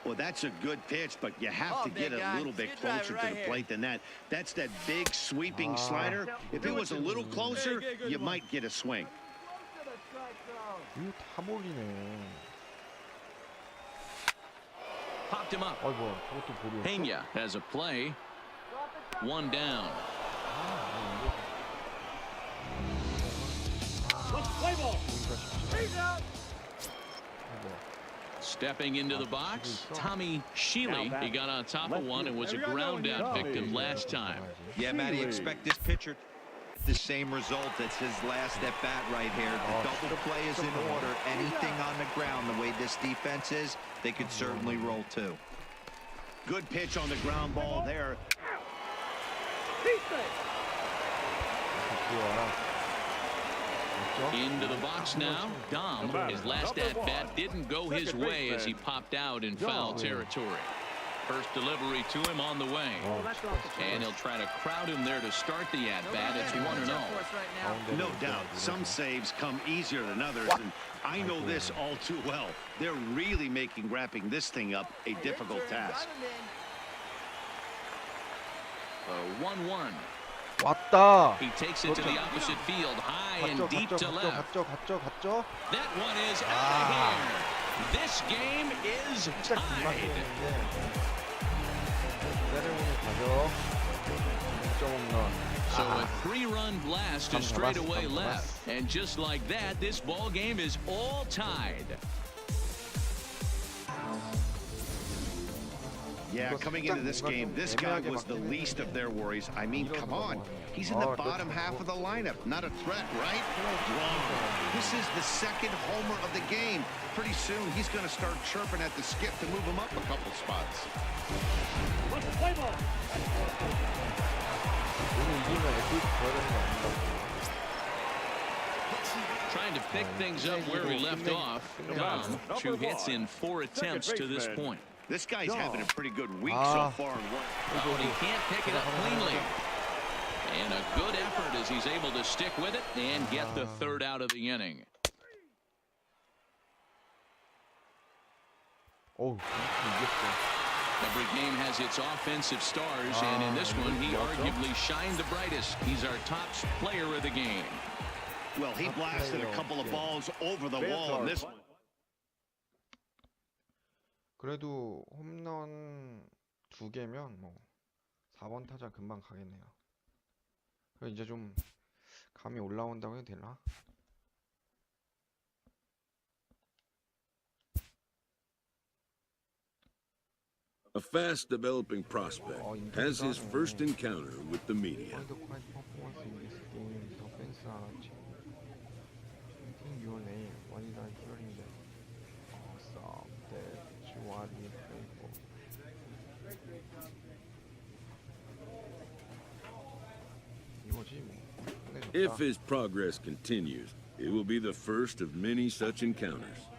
Speaker 7: Well, that's a good pitch, but you have to get a little bit closer to the plate than that. That's that big sweeping slider. If it was a little closer, you might get a swing.
Speaker 1: 이거 다 몰리네.
Speaker 3: Popped him up.
Speaker 1: 아이고, 그것도 볼이었어.
Speaker 3: Pena has a play. One down. Stepping into the box, Tommy Shealy. He got on top of one and was a ground out victim last time.
Speaker 8: Yeah, Matty, expect this pitcher the same result as his last at bat right here. The double play is in order. Anything on the ground, the way this defense is, they could certainly roll too.
Speaker 7: Good pitch on the ground ball there.
Speaker 3: Into the box now. Dom, his last at-bat didn't go his way as he popped out in foul territory. First delivery to him on the way. And he'll try to crowd him there to start the at-bat. It's 1-0.
Speaker 7: No doubt, some saves come easier than others, and I know this all too well. They're really making wrapping this thing up a difficult task.
Speaker 3: 1-1.
Speaker 1: 왔다.
Speaker 3: He takes it to the opposite field, high and deep to left.
Speaker 1: 갔죠.
Speaker 3: That one is out of here. This game is tied. So a 3-run blast to straightaway left. And just like that, this ball game is all tied.
Speaker 7: Yeah, coming into this game, this guy was the least of their worries. I mean, come on. He's in the bottom half of the lineup. Not a threat, right? Wrong. This is the second homer of the game. Pretty soon, he's going to start chirping at the skip to move him up a couple spots.
Speaker 3: Trying to pick things up where he left off. Dom, 2 hits in 4 attempts to this point.
Speaker 7: This guy's having a pretty good week so far.
Speaker 3: Oh, he can't pick it up cleanly. And a good effort as he's able to stick with it and get the 3rd out of the inning. Every game has its offensive stars, and in this one, he arguably shined the brightest. He's our top player of the game.
Speaker 7: Well, he blasted a couple of balls over the wall in this one.
Speaker 1: 그래도 홈런 2개면 뭐 4번 타자 금방 가겠네요. 이제 좀 감이 올라온다고 해도 되나?
Speaker 2: A fast developing prospect has his first encounter with the media.
Speaker 1: Your name, what did I hear in there? Awesome, that you want me to play for.
Speaker 2: If his progress continues, it will be the first of many such encounters.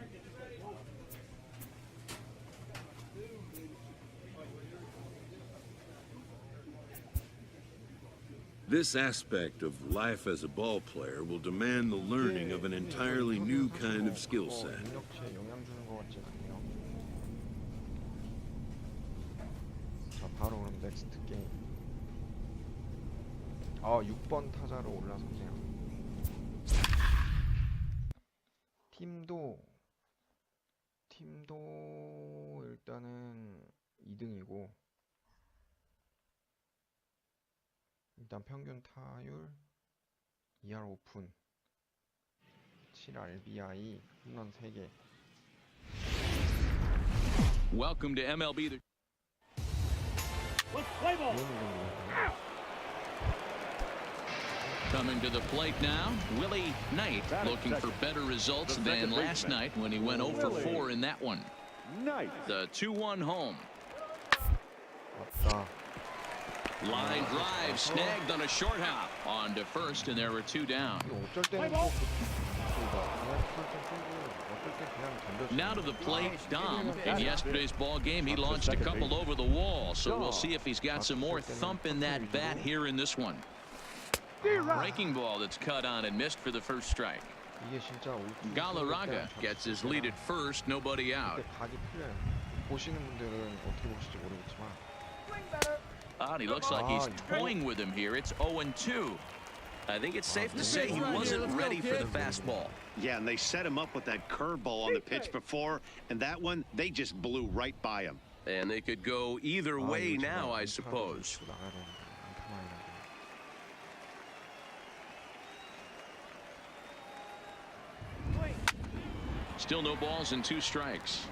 Speaker 2: This aspect of life as a ball player will demand the learning of an entirely new kind of skill set.
Speaker 1: 자, 바로 그럼 넥스트 게임. 6번 타자로 올라섰네요. 팀도 일단은 2등이고 일단 평균 타율 2할 오픈 7 RBI 홈런 3개.
Speaker 3: Welcome to MLB. Coming to the plate now, Willie Knight, looking for better results than last night when he went 0 for 4 in that one. The 2-1 home.
Speaker 1: 왔다.
Speaker 3: Line drive snagged on a short hop on to first, and there were 2 down.
Speaker 1: 어쩔 때는 또
Speaker 3: Now to the plate, Dom. In yesterday's ball game, he launched a couple over the wall, so we'll see if he's got some more thump in that bat here in this one. Breaking ball that's cut on and missed for the first strike. Galarraga gets his lead at first, nobody out.
Speaker 1: 각이 필요해요. 보시는 분들은 어떻게 보실지 모르겠지만.
Speaker 3: And he looks like he's toying with him here. It's 0-2. I think it's safe to say he wasn't ready for the fastball.
Speaker 7: Yeah, and they set him up with that curveball on the pitch before, and that one, they just blew right by him.
Speaker 3: And they could go either way now, I suppose. Still no balls and 2 strikes.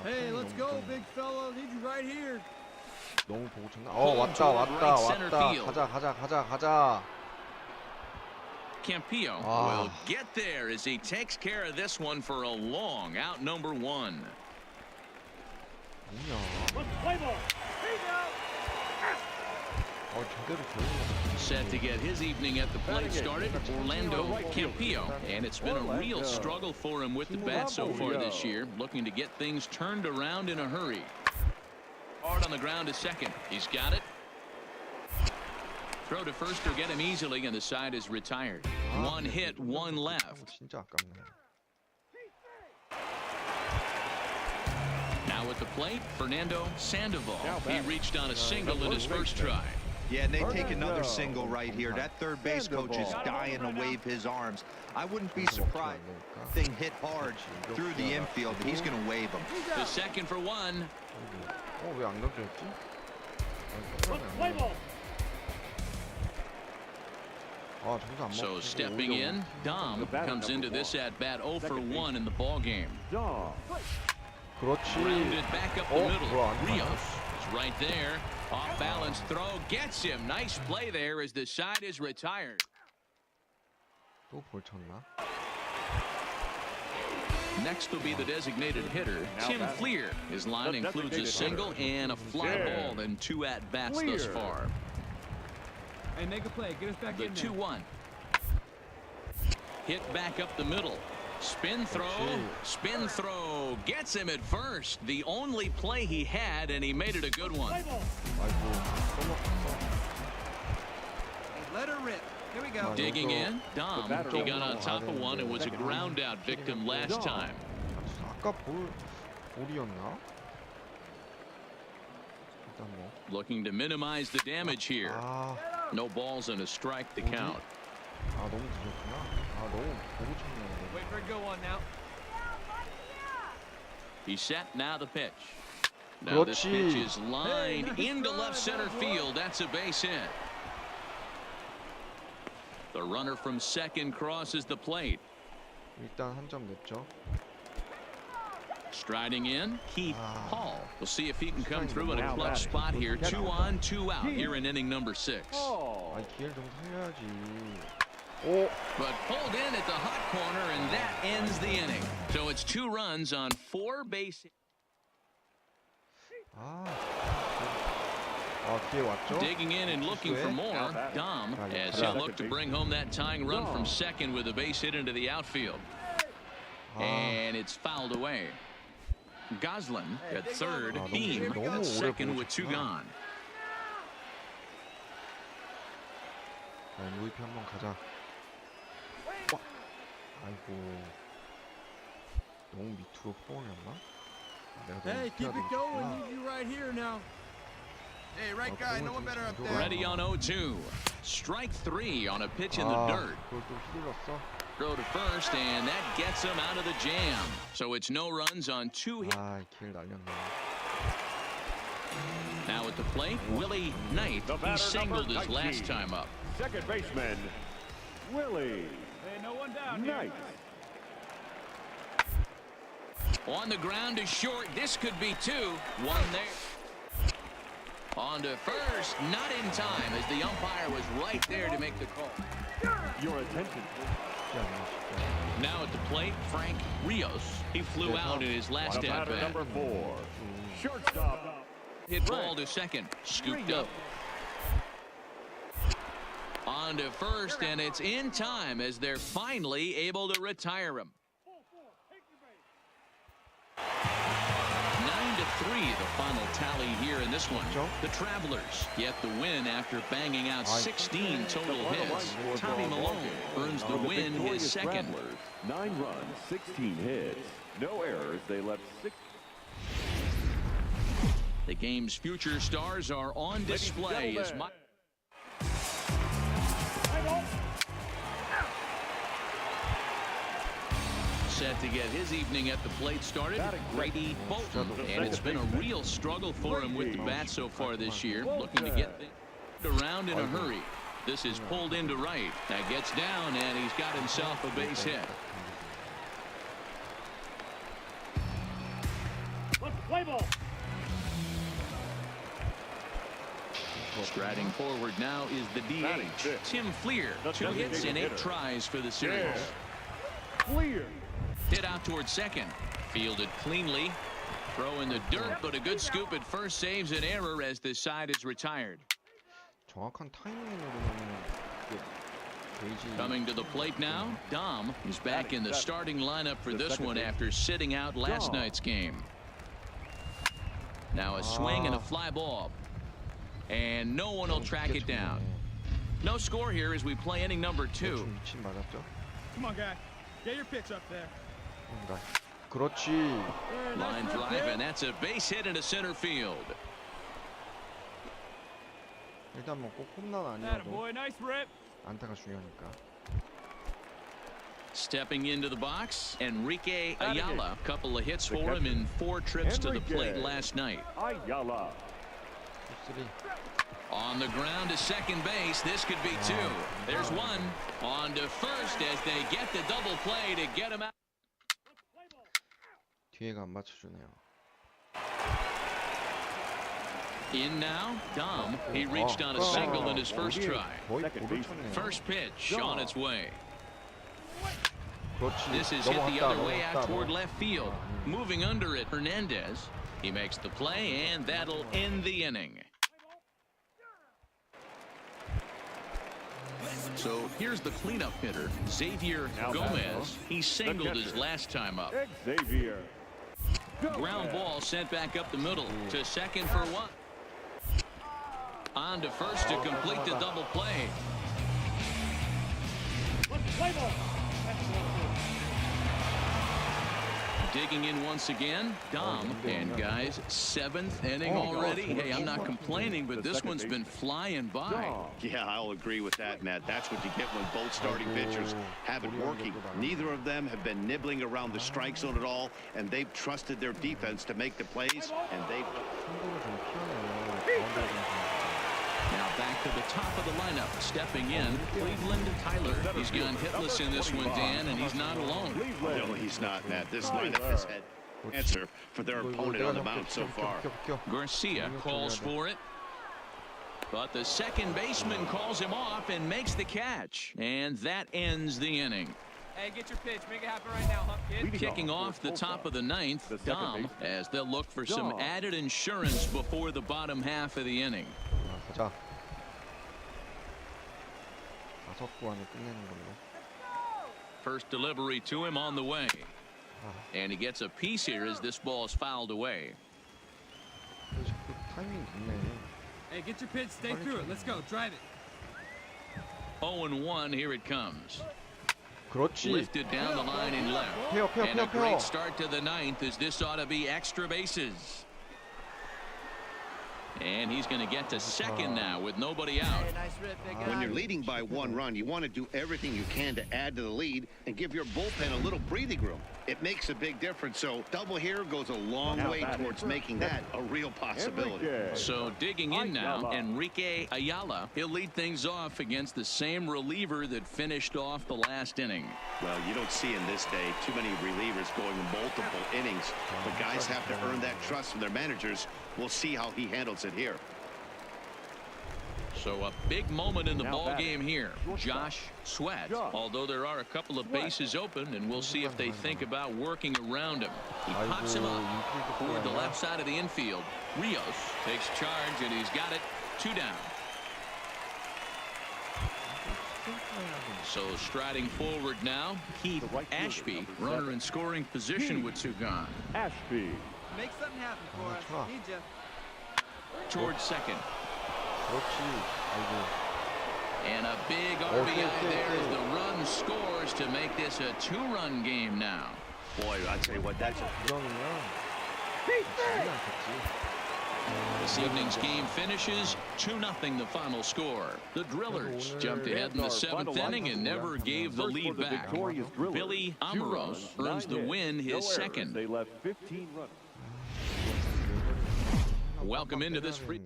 Speaker 9: Hey, let's go, big fella. Need you right here.
Speaker 1: 너무 보고 쳤나? 왔다. 가자.
Speaker 3: Campillo will get there as he takes care of this one for a long out, number 1. Set to get his evening at the plate started, Orlando Campillo, and it's been a real struggle for him with the bat so far this year, looking to get things turned around in a hurry. Hard on the ground to second. He's got it. Throw to first will get him easily, and the side is retired. 1 hit, 1 left. Now at the plate, Fernando Sandoval. He reached on a single in his first try.
Speaker 8: Yeah, and they take another single right here. That third base coach is dying to wave his arms. I wouldn't be surprised. Thing hit hard through the infield, but he's going to wave him.
Speaker 3: The second for 1.
Speaker 1: 왜 안 던졌지? 점수 안
Speaker 3: So
Speaker 1: 먹고
Speaker 3: stepping in, Dom comes into this at bat 0 for 1 in the ball game.
Speaker 1: 그렇지.
Speaker 3: Rounded back up the middle.
Speaker 1: 뭐야, 안
Speaker 3: Rios
Speaker 1: 가나?
Speaker 3: is right there. Off balance throw gets him. Nice play there as the side is retired.
Speaker 1: 또 볼 쳤나?
Speaker 3: Next will be the designated hitter, Tim Fleer. His line includes a single and a fly ball and 2 at-bats thus far.
Speaker 9: Hey, make a play. Get us back
Speaker 3: The
Speaker 9: in there.
Speaker 3: 2-1. Hit back up the middle. Spin throw, gets him at first. The only play he had, and he made it a good one.
Speaker 9: Let her rip. Here we go.
Speaker 3: Digging in, Dom. He got on top of one and was a ground out victim last time.
Speaker 1: 아까 볼이었나? 일단 뭐.
Speaker 3: Looking to minimize the damage here. No balls and a strike to count.
Speaker 1: 너무 늦었구나. 너무 보고 쳤네.
Speaker 9: Wait for it to go on now.
Speaker 3: He's set, now the pitch. Now this pitch is lined into left center field. That's a base hit. The runner from second crosses the plate.
Speaker 1: 일단 한 점 냈죠.
Speaker 3: Striding in, Keith Hall. We'll see if he can come through in a clutch spot here. 2 on, 2 out here in inning number 6.
Speaker 1: 기회를 좀 살려야지.
Speaker 3: But pulled in at the hot corner, and that ends the inning. So it's 2 runs on 4 bases.
Speaker 1: 기회 왔죠?
Speaker 3: Digging in and looking for more. Dom, as he'll look to bring home that tying run from second with a base hit into the outfield. And it's fouled away. Goslin at third. Beam at second with 2 gone.
Speaker 1: MVP 한번 가자. 아이고. 너무 밑으로 포옹이었나?
Speaker 9: Hey, keep it going. Need you right here now. Hey, right guy. No one better up there.
Speaker 3: Ready on 0-2. Strike 3 on a pitch in the dirt.
Speaker 1: 그걸 또 휘둘렀어.
Speaker 3: Throw to first, and that gets him out of the jam. So it's no runs on 2 hits.
Speaker 1: 길 날렸네.
Speaker 3: Now at the plate, Willie Knight. He singled his last time up.
Speaker 4: Second baseman, Willie.
Speaker 5: Hey, no one down
Speaker 4: Knight.
Speaker 3: On the ground is short. This could be 2. 1 there. On to first, not in time, as the umpire was right there to make the call.
Speaker 4: Your attention.
Speaker 3: Now at the plate, Frank Rios. He flew out in his last at bat.
Speaker 4: Number 4, shortstop.
Speaker 3: Hit ball to second, scooped up. On to first, and it's in time as they're finally able to retire him. 9-3, the final tally here in this one. The Travelers get the win after banging out 16 total hits. Tommy Malone earns the win, his second.
Speaker 4: 9 runs, 16 hits, no errors. They left 6.
Speaker 3: The game's future stars are on display as my set to get his evening at the plate started. Grady Bolton, and it's been a real struggle for him with the bat so far this year, looking to get things around in a hurry. This is pulled into right. That gets down, and he's got himself a base hit.
Speaker 6: Play ball.
Speaker 3: Striding forward now is the DH, Tim Fleer. 2 hits in 8 tries for the series.
Speaker 4: Clear.
Speaker 3: Hit out towards second. Fielded cleanly. Throw in the dirt, but a good scoop at first saves an error as the side is retired.
Speaker 1: 정확한 타이밍으로는
Speaker 3: Coming to the plate now, Dom is back in the starting lineup for this one after sitting out last night's game. Now a swing and a fly ball. And no one will track it down. No score here as we play inning number 2.
Speaker 5: Come on, guy. Get your pitch up there.
Speaker 1: 그렇지.
Speaker 3: Line drive, and that's a base hit into center field.
Speaker 1: 일단 뭐 꼭 홈런 아니어도
Speaker 5: Boy, nice rip.
Speaker 1: 안타가 중요하니까.
Speaker 3: Stepping into the box, Enrique Ayala. A couple of hits for him in 4 trips to the plate last night.
Speaker 4: Ayala.
Speaker 3: On the ground to second base. This could be two. There's one. On to first as they get the double play to get him out.
Speaker 1: 뒤에가 안 맞춰주네요.
Speaker 3: In now, Dom. He reached on a single in his first try. First pitch on its way. This is hit the other way out toward left field. Moving under it, Hernandez. He makes the play, and that'll end the inning. So here's the cleanup hitter, Xavier Gomez. He singled his last time up.
Speaker 4: Xavier.
Speaker 3: Ground ball sent back up the middle to second for one. On to first to complete the double play. Digging in once again, Dom. And guys, 7th inning already. Hey, I'm not complaining, but this one's been flying by.
Speaker 7: Yeah, I'll agree with that, Matt. That's what you get when both starting pitchers have it working. Neither of them have been nibbling around the strike zone at all, and they've trusted their defense to make the plays, and they've...
Speaker 3: Now back to the top of the lineup. Stepping in, Cleveland Tyler. He's gone hitless in this one, Dan, and he's not alone.
Speaker 7: No, he's not, Matt. This lineup has had answer for their opponent on the mound so far.
Speaker 3: Garcia calls for it. But the second baseman calls him off and makes the catch. And that ends the inning.
Speaker 6: Hey, get your pitch. Make it happen right now, huh, kid?
Speaker 3: Kicking off the top of the 9th, Dom, as they'll look for some added insurance before the bottom half of the inning.
Speaker 1: 가자. 5구 안에 끝내는 걸로.
Speaker 3: First delivery to him on the way. And he gets a piece here as this ball is fouled away.
Speaker 1: 타이밍 좋네.
Speaker 6: Hey, get your pitch. Stay through it. Let's go. Drive it.
Speaker 3: 0-1. Here it comes.
Speaker 1: 그렇지.
Speaker 3: Lifted down the line and left. And a great start to the 9th as this ought to be extra bases. And he's going to get to second now with nobody out.
Speaker 7: When you're leading by 1 run, you want to do everything you can to add to the lead and give your bullpen a little breathing room. It makes a big difference. So double here goes a long way towards making that a real possibility.
Speaker 3: So digging in now, Enrique Ayala. He'll lead things off against the same reliever that finished off the last inning.
Speaker 7: Well, you don't see in this day too many relievers going multiple innings. But guys have to earn that trust from their managers. We'll see how he handles it here.
Speaker 3: So a big moment in the ball game here. Josh Sweat. Although there are a couple of bases open, and we'll see if they think about working around him. He pops him up toward the left side of the infield. Rios takes charge, and he's got it. 2 down. So striding forward now, Keith Ashby, runner in scoring position with 2 gone.
Speaker 4: Ashby.
Speaker 6: Make something happen for us. Need you.
Speaker 3: Towards second.
Speaker 1: 그렇지. 아이고.
Speaker 3: And a big RBI there as the run scores to make this a 2-run game now.
Speaker 7: Boy, I tell you what, that's a
Speaker 3: This evening's game finishes 2-0 the final score. The Drillers jumped ahead in the 7th inning and never gave the lead back. Billy Amaros earns the win, his second.
Speaker 4: They left 15 runners.
Speaker 3: Welcome into this free.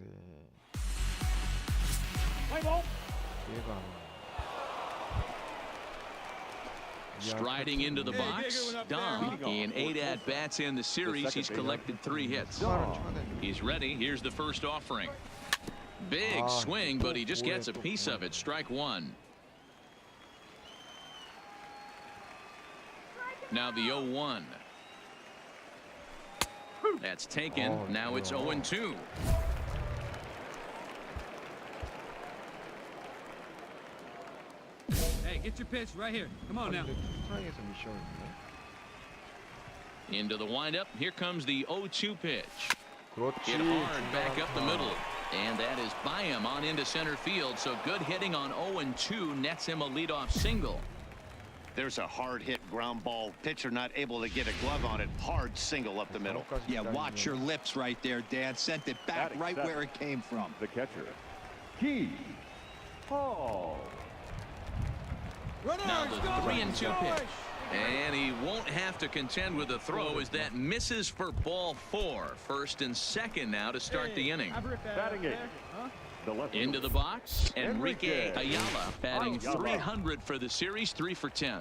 Speaker 3: Striding into the box, Dom. In 8 at-bats in the series, he's collected 3 hits. He's ready. Here's the first offering. Big swing, but he just gets a piece of it. Strike 1. Now the 0-1. That's taken. Now it's 0-2.
Speaker 6: Hey, get your pitch right here. Come on now.
Speaker 3: Into the windup. Here comes the 0-2 pitch. Hit hard back up the middle. And that is by him on into center field. So good hitting on 0-2 nets him a leadoff single.
Speaker 7: There's a hard hit ground ball. Pitcher not able to get a glove on it. Hard single up the middle.
Speaker 8: Yeah, watch your lips right there, Dan. Sent it back right where it came from.
Speaker 4: The catcher, Keith Hall.
Speaker 3: Now the 3-2 pitch. And he won't have to contend with the throw as that misses for ball 4. First and second now to start the inning.
Speaker 4: Batting it.
Speaker 3: Into the box, Enrique Ayala, batting 300 for the series, 3 for 10.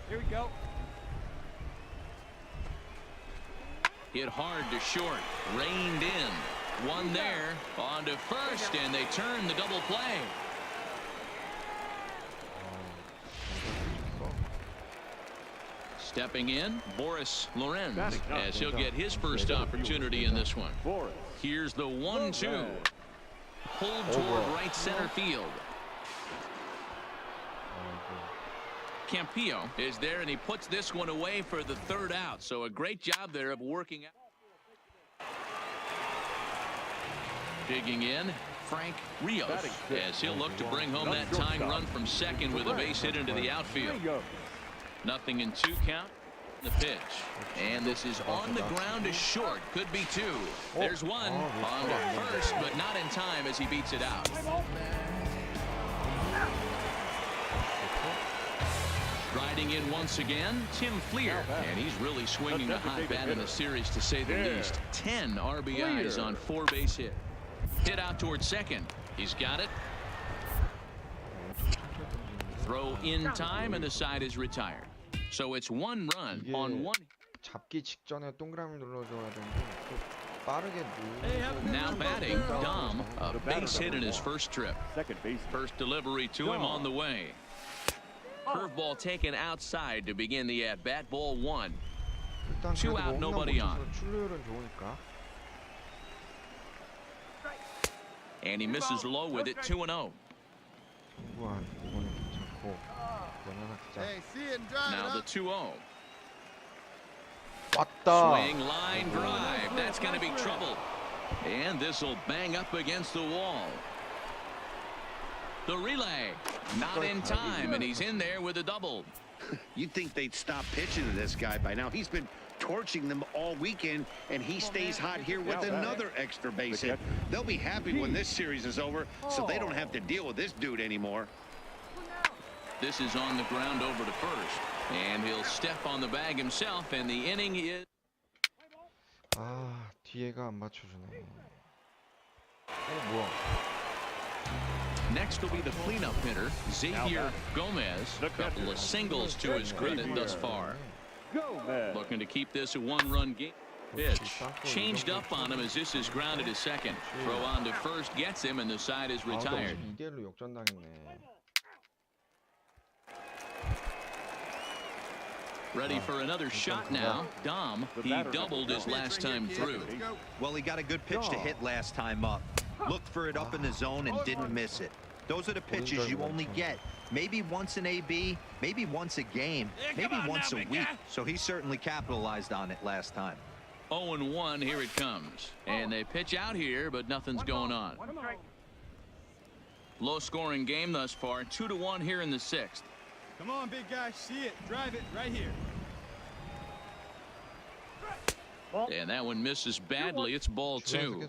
Speaker 5: Here we go.
Speaker 3: Hit hard to short, reined in. One there, on to first, and they turn the double play. Stepping in, Boris Lorenz, as he'll get his first opportunity in this one. Here's the 1-2. Pulled toward right center field. Campillo is there, and he puts this one away for the third out. So a great job there of working out. Digging in, Frank Rios, as he'll look to bring home that tying run from second with a base hit into the outfield. 0-2 count. The pitch, and this is on the ground to short. Could be 2. There's one on to first, but not in time as he beats it out. Riding in once again, Tim Fleer, and he's really swinging the hot bat in the series, to say the least. 10 RBIs on 4 base hits. Hit out towards second. He's got it. Throw in time, and the side is retired. So it's 1 run on 1.
Speaker 1: 잡기 직전에 동그라미 눌러줘야 되는데 또 빠르게
Speaker 3: Now batting, Dom, a base hit in his first trip. First delivery to him on the way. Curveball taken outside to begin the at-bat. Ball 1. 2 out, nobody on.
Speaker 1: 출루율은 좋으니까.
Speaker 3: And he misses low with it, 2-0.
Speaker 1: 정구한 이번엔 괜찮고 이번 하나 기자.
Speaker 3: Now the 2-0.
Speaker 1: 왔다.
Speaker 3: Swing line drive. That's going to be trouble. And this will bang up against the wall. The relay, not in time, and he's in there with a double.
Speaker 7: You'd think they'd stop pitching to this guy by now. He's been torching them all weekend, and he stays hot here with another extra base hit. They'll be happy when this series is over, so they don't have to deal with this dude anymore.
Speaker 3: This is on the ground over to first, and he'll step on the bag himself, and the inning is.
Speaker 1: 아, 뒤에가 안 맞춰주네. 뭐야?
Speaker 3: Next will be the cleanup hitter, Xavier Gomez. A couple of singles to his credit thus far. Looking to keep this a 1-run game. Pitch changed up on him as this is grounded to second. Throw on to first gets him, and the side is retired.
Speaker 1: 2대1로 역전당했네.
Speaker 3: Ready for another shot now. Dom, he doubled his last time through.
Speaker 8: Well, he got a good pitch to hit last time up. Looked for it up in the zone and didn't miss it. Those are the pitches you only get. Maybe once an AB, maybe once a game, maybe once a week. So he certainly capitalized on it last time.
Speaker 3: 0-1, here it comes. And they pitch out here, but nothing's going on. Low-scoring game thus far, 2-1 here in the 6th.
Speaker 9: Come on, big guy, see it, drive it right here.
Speaker 3: And that one misses badly. It's ball 2.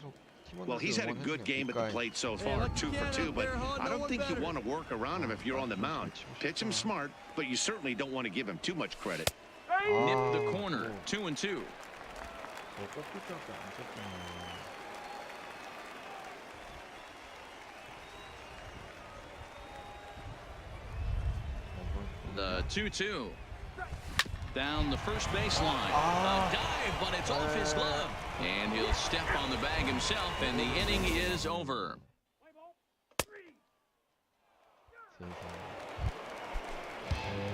Speaker 7: Well, he's had a good game at the plate so far, 2 for 2, but I don't think you want to work around him if you're on the mound. Pitch him smart, but you certainly don't want to give him too much credit.
Speaker 3: Nip the corner, 2-2. The 2-2. Down the first baseline. A dive, but it's off his glove. And he'll step on the bag himself, and the inning is over.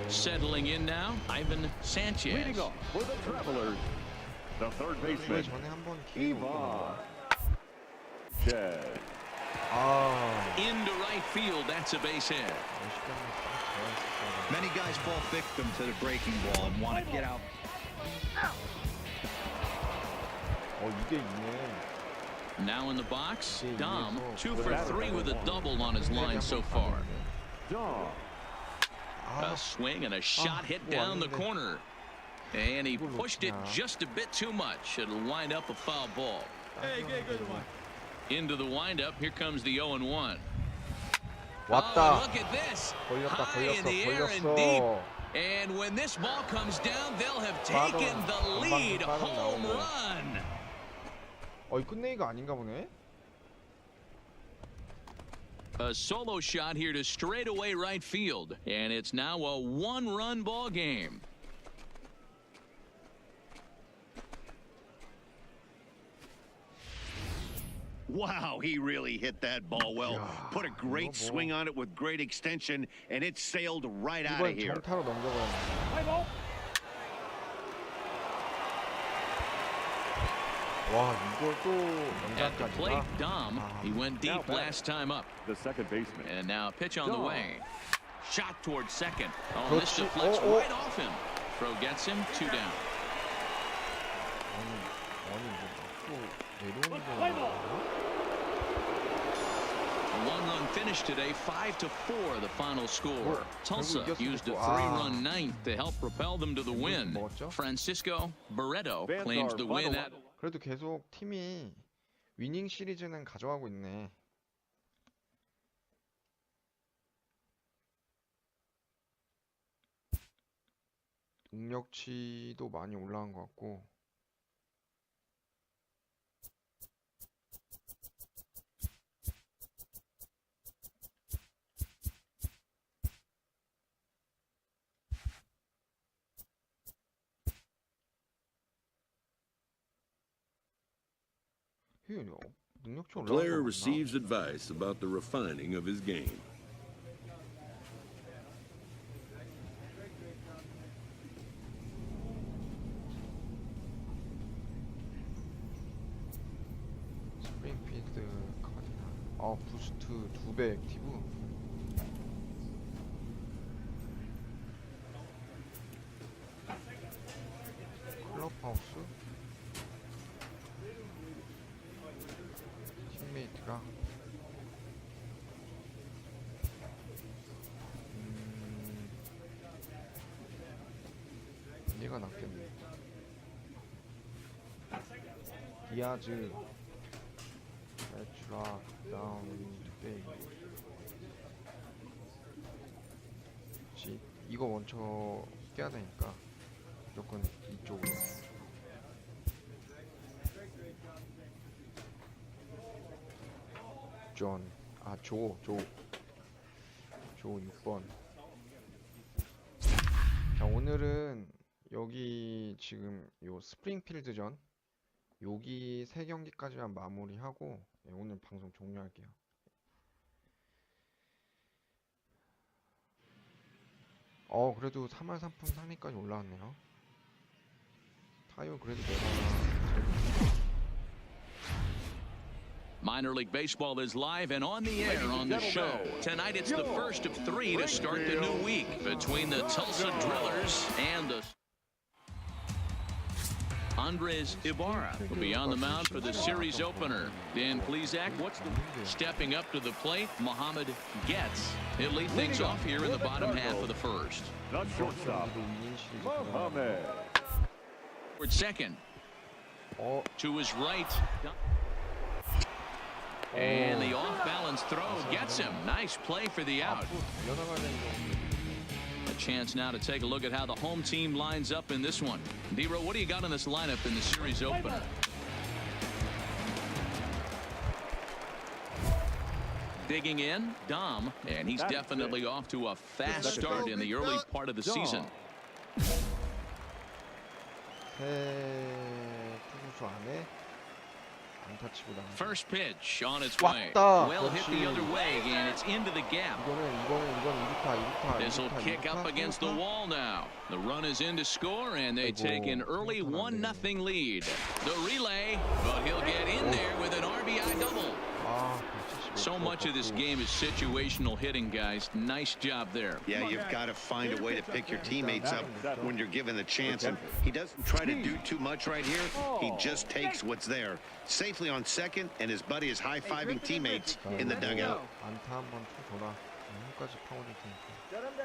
Speaker 3: Settling in now, Ivan Sanchez.
Speaker 4: Leading off for the Travelers, the third baseman, Ivan Sanchez.
Speaker 3: Into right field, that's a base hit.
Speaker 8: Many guys fall victim to the breaking ball and want to get out.
Speaker 1: 이게 있네.
Speaker 3: Now in the box, Dom, 2 for 3 with a double on his line so far. A swing and a shot hit down the corner. And he pushed it just a bit too much. It'll wind up a foul ball.
Speaker 9: Hey, good one.
Speaker 3: Into the windup. Here comes the 0-1.
Speaker 1: 왔다.
Speaker 3: Oh, look at this.
Speaker 1: 걸렸다,
Speaker 3: High in the air and deep. And when this ball comes down, they'll have taken the lead. Home run.
Speaker 1: 이 끝내기가 아닌가 보네.
Speaker 3: A solo shot here to straightaway right field. And it's now a one-run ball game.
Speaker 7: Wow, he really hit that ball well. Put a great swing on it with great extension, and it sailed right out of
Speaker 1: 이번
Speaker 7: here.
Speaker 1: 정타로 넘겨버렸네. 와, 이걸 또
Speaker 3: At the plate,
Speaker 1: 연장까지다.
Speaker 3: Dom. He went deep last time up.
Speaker 4: The second baseman.
Speaker 3: And now a pitch on the way. Shot towards second. Oh,
Speaker 1: 그렇지.
Speaker 3: this deflects
Speaker 1: 어.
Speaker 3: right off him. Throw gets him, 2 down.
Speaker 1: 아니 이거 또 내려오는 거.
Speaker 3: A one-run finish today, 5-4, the final score. Tulsa used a 3-run ninth to help propel them to the win. Francisco Barreto claims the win at.
Speaker 1: 그래도 계속 팀이 위닝 시리즈는 가져가고 있네. 능력치도 많이 올라간 것 같고. 능력치
Speaker 2: The player
Speaker 1: 올라간 거
Speaker 2: receives advice about the refining of his game.
Speaker 1: 스프링필드 카디나. 부스트 2배 액티브. 클럽하우스. 팀메이트랑. 얘가 낫겠네. 디아즈. Let's rock down today. 그렇지. 이거 먼저 깨야 되니까 무조건 이쪽으로. 조 6번. 자, 오늘은 여기 지금 요 스프링필드전 여기 3경기까지만 마무리하고 오늘 방송 종료할게요. 그래도 3할 3푼 상위까지 올라왔네요. 타이어 그래도 내가
Speaker 3: Minor League Baseball is live and on the air on the show. Tonight it's the first of 3 to start the new week between the Tulsa Drillers and the Andres Ibarra will be on the mound for the series opener. Dan Plesac, stepping up to the plate, Mohammed Getz. He'll lead things off here in the bottom half of the first.
Speaker 4: The shortstop, Mohammed.
Speaker 3: Toward second. To his right. And the off-balance throw gets him. Nice play for the out. A chance now to take a look at how the home team lines up in this one. D-Row, what do you got in this lineup in the series opener? Digging in, Dom, and he's definitely off to a fast start in the early part of the season. First pitch on its way. Well hit the other way, and it's into the gap. This will kick up against the wall now. The run is in to score, and they take an early 1-0 lead. The relay, but he'll get in there with an RBI double. So much of this game is situational hitting, guys. Nice job there.
Speaker 7: Yeah, you've got to find a way to pick your teammates up when you're given the chance. And he doesn't try to do too much right here. He just takes what's there. Safely on second, and his buddy is high-fiving teammates in the dugout.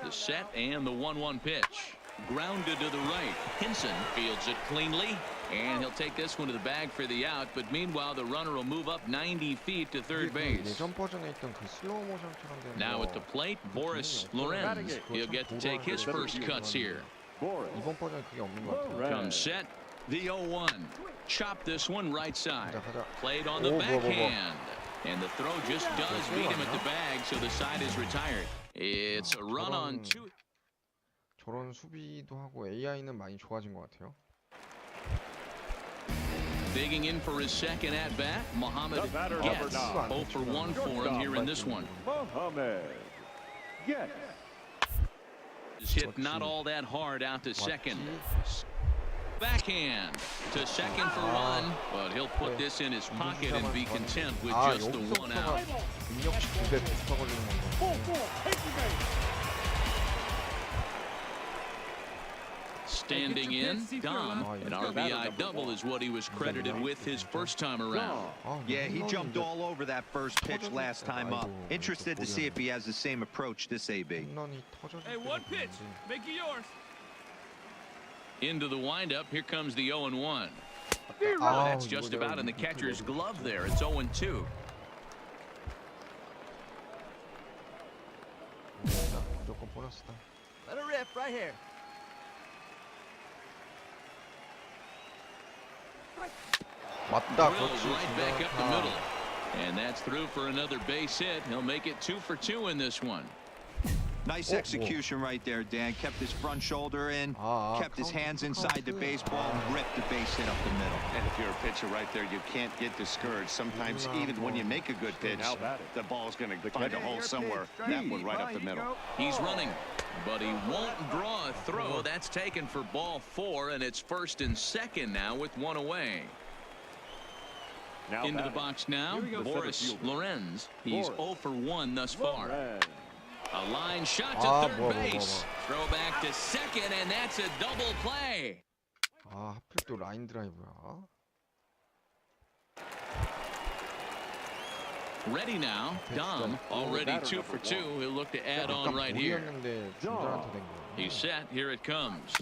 Speaker 3: The set and the 1-1 pitch. Grounded to the right. Hinson fields it cleanly, and he'll take this one to the bag for the out. But meanwhile, the runner will move up 90 feet to third base.
Speaker 1: 예전 버전에 있던 그 슬로우 모션처럼 되는
Speaker 3: Now at the plate, Boris Lorenz. He'll get to take his first cuts here.
Speaker 1: 이번 버전에 그게 없는 것 같아요.
Speaker 3: Comes set. The 0-1. Chop this one right side.
Speaker 1: 가자.
Speaker 3: Played on the backhand. And the throw just does beat him at the bag, so the side is retired. It's a run on two.
Speaker 1: 저런 수비도 하고 AI는 많이 좋아진 것 같아요.
Speaker 3: Digging in for his second at bat, Mohamed Getz. 0 for 1 for him here in this one. Is hit not all that hard out to second. Backhand to second for one, but he'll put this in his pocket and be content with just the one out. Standing in, Dom, an RBI double is what he was credited with his first time around.
Speaker 8: Yeah, he jumped all over that first pitch last time up. Interested to see if he has the same approach this AB.
Speaker 5: Hey, one pitch. Make it yours.
Speaker 3: Into the windup, here comes the 0-1. That's just about in the catcher's glove there. It's 0-2.
Speaker 9: Let it rip right here.
Speaker 1: 맞다,
Speaker 3: Drilled
Speaker 1: 그렇지.
Speaker 3: right back up the middle. And that's through for another base hit. He'll make it 2 for 2 in this one.
Speaker 8: Nice execution right there, Dan. Kept his front shoulder in, kept his hands inside the baseball, and ripped the base hit up the middle.
Speaker 7: And if you're a pitcher right there, you can't get discouraged. Sometimes even when you make a good pitch, the ball's going to find a hole somewhere. That one right up the middle.
Speaker 3: He's running, but he won't draw a throw. That's taken for ball 4, and it's first and second now with one away. Into the box now, Boris Lorenz. He's 0 for 1 thus far. A line shot to third base. Throw back to second, and that's a double play.
Speaker 1: 아, 하필 또 라인 드라이브야.
Speaker 3: Ready now. Dom already 2 for 2. He'll look to add on right here. He's set. Here it comes.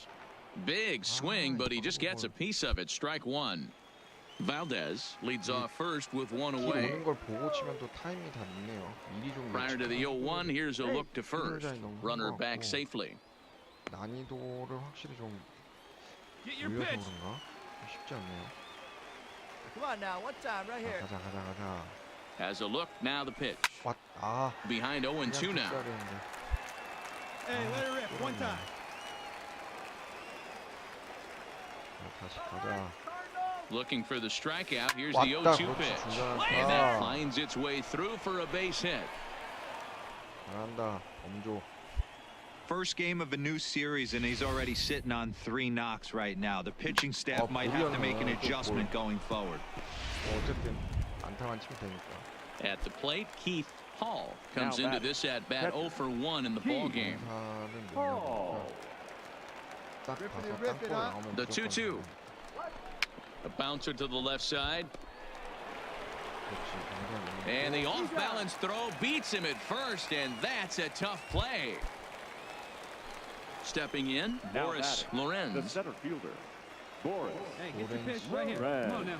Speaker 3: Big swing, but he just gets a piece of it. Strike one. Valdez leads off first with one away. Prior to the 0-1, here's a look to first. Runner back safely.
Speaker 1: 난이도를 확실히 좀
Speaker 5: Get your
Speaker 1: 올려서
Speaker 5: pitch.
Speaker 1: 그런가? 쉽지 않네요.
Speaker 9: Come on now, one time right here.
Speaker 1: 가자.
Speaker 3: Has a look, now the pitch.
Speaker 1: 아,
Speaker 3: Behind 0-2 now.
Speaker 6: Hey, let it rip. One time.
Speaker 1: 다시 가자.
Speaker 3: Looking for the strikeout. Here's the 0-2 pitch. And that finds its way through for a base hit.
Speaker 1: 잘한다, 엄조.
Speaker 8: First game of a new series, and he's already sitting on 3 knocks right now. The pitching staff might have to make an adjustment going forward.
Speaker 1: 어쨌든 안타만 치면 되니까.
Speaker 3: At the plate, Keith Hall comes into this at bat 0 for 1 in the ball game.
Speaker 1: 딱 봐서 땅볼 나오면
Speaker 3: The 2-2. A bouncer to the left side. And the off-balance throw beats him at first, and that's a tough play. Stepping in, Boris Lorenz.
Speaker 4: The center fielder, Boris.
Speaker 5: Hey, get the pitch right here. Come on now.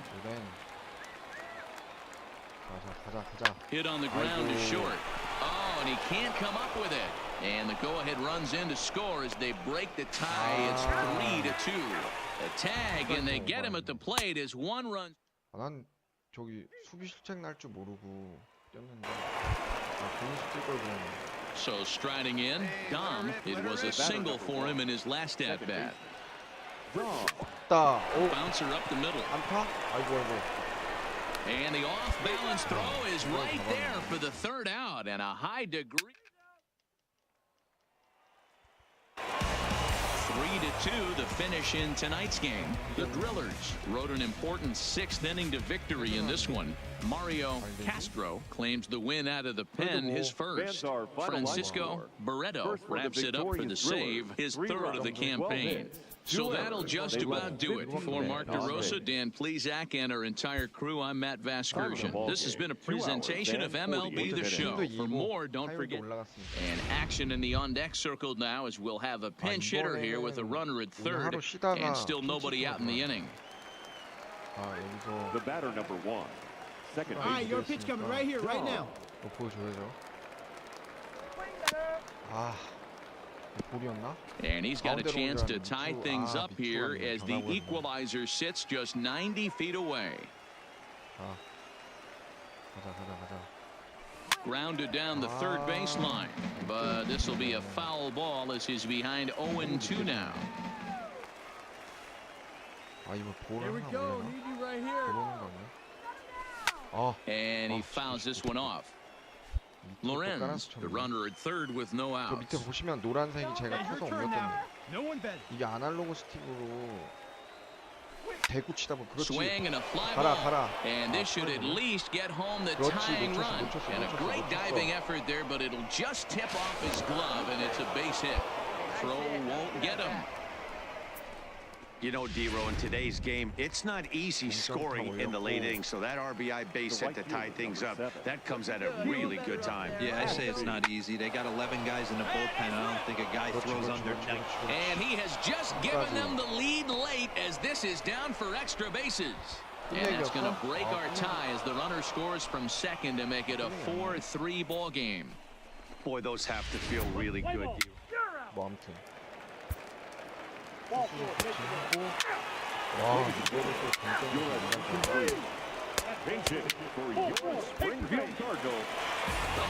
Speaker 1: 가자.
Speaker 3: Hit on the ground to short. Oh, and he can't come up with it. And the go-ahead runs in to score as they break the tie. It's 3-2. A tag, and they get him at the plate as 1 run.
Speaker 1: 난 저기 수비 실책 날 줄 모르고 뛰었는데 공식 뛸 걸 그랬는데.
Speaker 3: So striding in, Dom. It was a single for him in his last at-bat. Bouncer up the middle.
Speaker 1: 안타? 아이고.
Speaker 3: And the off-balance throw is right there for the third out, and a high degree. 3-2, the finish in tonight's game. The Drillers rode an important 6th inning to victory in this one. Mario Castro claims the win out of the pen, his first. Francisco Barreto wraps it up for the save, his 3rd of the campaign. So that'll just about do it. For Mark DeRosa, Dan Plezak, and our entire crew, I'm Matt Vasgersian. This has been a presentation of MLB The Show. For more, don't forget. And action in the on-deck circle now as we'll have a pinch hitter here with a runner at third and still nobody out in the inning.
Speaker 4: The batter number 1. Second
Speaker 9: All right, your pitch coming right here, right now.
Speaker 3: And he's got a chance to tie things up here as the equalizer sits just 90 feet away. Grounded down the third baseline, but this will be a foul ball as he's behind 0-2 now.
Speaker 9: Here we go. Need you right here.
Speaker 3: And he fouls this one off. Lorenz, the runner at third with no outs.
Speaker 1: 밑에 보시면 노란색이 제가 쳐서 옮겼거든요. 이게 아날로그 스틱으로 대구 치다 보면 그렇지.
Speaker 3: Swing and a fly
Speaker 1: 가라
Speaker 3: ball.
Speaker 1: 가라.
Speaker 3: And this should at least get home the
Speaker 1: 그렇지,
Speaker 3: tying run.
Speaker 1: 놓쳤어,
Speaker 3: And a
Speaker 1: 놓쳤어,
Speaker 3: great
Speaker 1: 놓쳤어.
Speaker 3: diving effort there, but it'll just tip off his glove, and it's a base hit. Throw won't get him.
Speaker 7: You know, D-Row, in today's game, it's not easy scoring in the late innings, so that RBI base hit to tie things up, that comes at a really good time.
Speaker 8: Yeah, I say it's not easy. They got 11 guys in the bullpen. I don't think a guy throws under 10.
Speaker 3: And he has just given them the lead late as this is down for extra bases. And that's going to break our tie as the runner scores from second to make it a 4-3 ball game.
Speaker 7: Boy, those have to feel really good.
Speaker 1: 뭐 아무튼.
Speaker 3: Well, the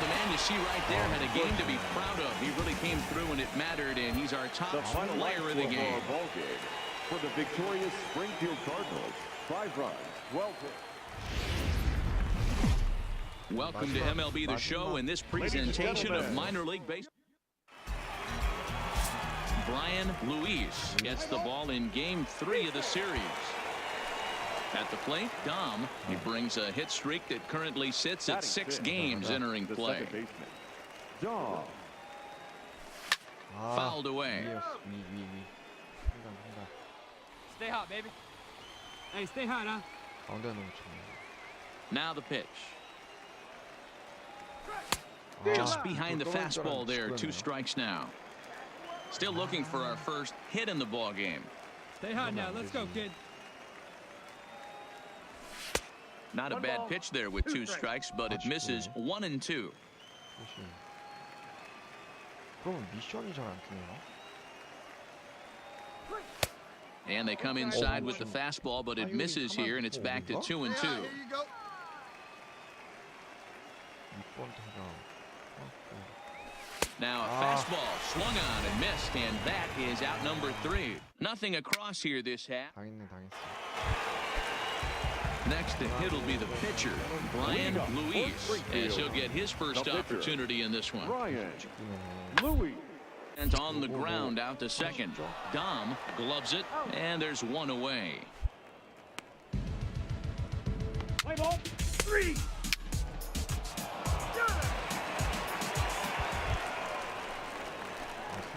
Speaker 3: man you see right there had a game to be proud of. He really came through when it mattered, and he's our top player of the game.
Speaker 4: For the victorious Springfield Cardinals, 5 runs, 12 hits.
Speaker 3: Welcome to MLB The Show and this presentation of minor league baseball. Brian Luis gets the ball in game 3 of the series. At the plate, Dom. He brings a hit streak that currently sits at 6 games entering play.
Speaker 4: Dom.
Speaker 3: Fouled away.
Speaker 6: Stay hot, baby. Hey, stay hot, huh?
Speaker 3: Now the pitch. Just behind the fastball there. 2 strikes now. Still looking for our first hit in the ball game.
Speaker 6: Stay hot now. Let's go, kid.
Speaker 3: Not a bad pitch there with 2 strikes, but it misses 1-2.
Speaker 1: 그러면 미션이 잘 안 뜨네요.
Speaker 3: And they come inside with the fastball, but it misses here, and it's back to 2-2. Now a fastball swung on and missed, and that is out number 3. Nothing across here this half.
Speaker 1: 당했네.
Speaker 3: Next to hit will be the pitcher, Brian Luis, as he'll get his first opportunity in this one.
Speaker 4: Brian Louis.
Speaker 3: And on the ground out to second. Dom gloves it, and there's 1 away.
Speaker 6: Play ball. 3.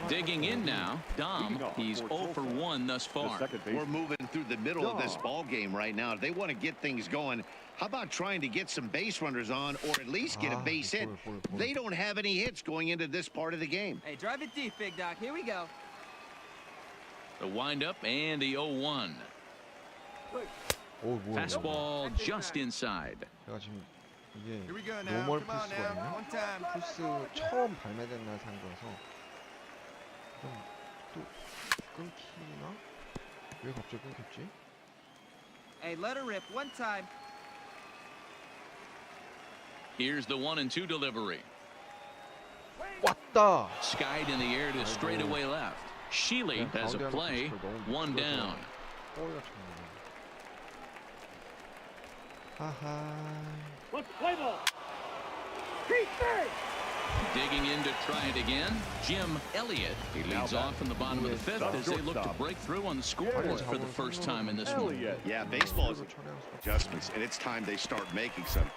Speaker 3: Digging in now, Dom. He's 0 for 1 thus far.
Speaker 7: We're moving through the middle of this ball game right now. If they want to get things going, how about trying to get some base runners on, or at least get a base hit? They don't have any hits going into this part of the game.
Speaker 6: Hey, drive it deep, Big Doc. Here we go.
Speaker 3: The windup and the 0-1. Fastball just inside.
Speaker 1: 제가 지금 이게 노멀 풀스거든요. 풀스 처음 발매된 날 산 거여서 또 끊기나? 왜 갑자기 끊겼지?
Speaker 6: Hey, let her rip one time.
Speaker 3: Here's the 1-2 delivery.
Speaker 1: 왔다.
Speaker 3: Skied in the air to straightaway left. Sheely has a play. 1 down.
Speaker 6: Let's play ball. Keep third.
Speaker 3: Digging in to try it again, Jim Elliott. He leads off in the bottom of the 5th as they look to break through on the scoreboard for the first time in this one.
Speaker 7: Yeah, baseball is adjustments, and it's time they start making some.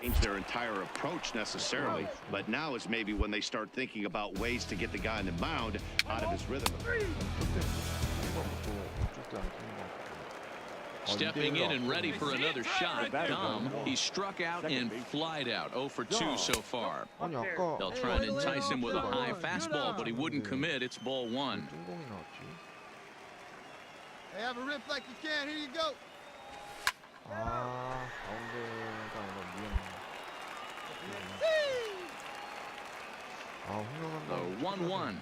Speaker 7: Change their entire approach necessarily, but now is maybe when they start thinking about ways to get the guy in the mound out of his rhythm.
Speaker 1: 않겠는 것 같아요.
Speaker 3: Stepping in and ready for another shot. Dom, he struck out and flied out. 0 for 2 so far.
Speaker 1: 아니 아까
Speaker 3: They'll try and entice him with a high fastball, but he wouldn't commit. It's ball 1.
Speaker 1: 뜬공이 나왔지.
Speaker 9: Hey, have a rip like you can. Here you go.
Speaker 1: 아 가운데가 아니라 위였네. 아 홈런
Speaker 3: 1-1.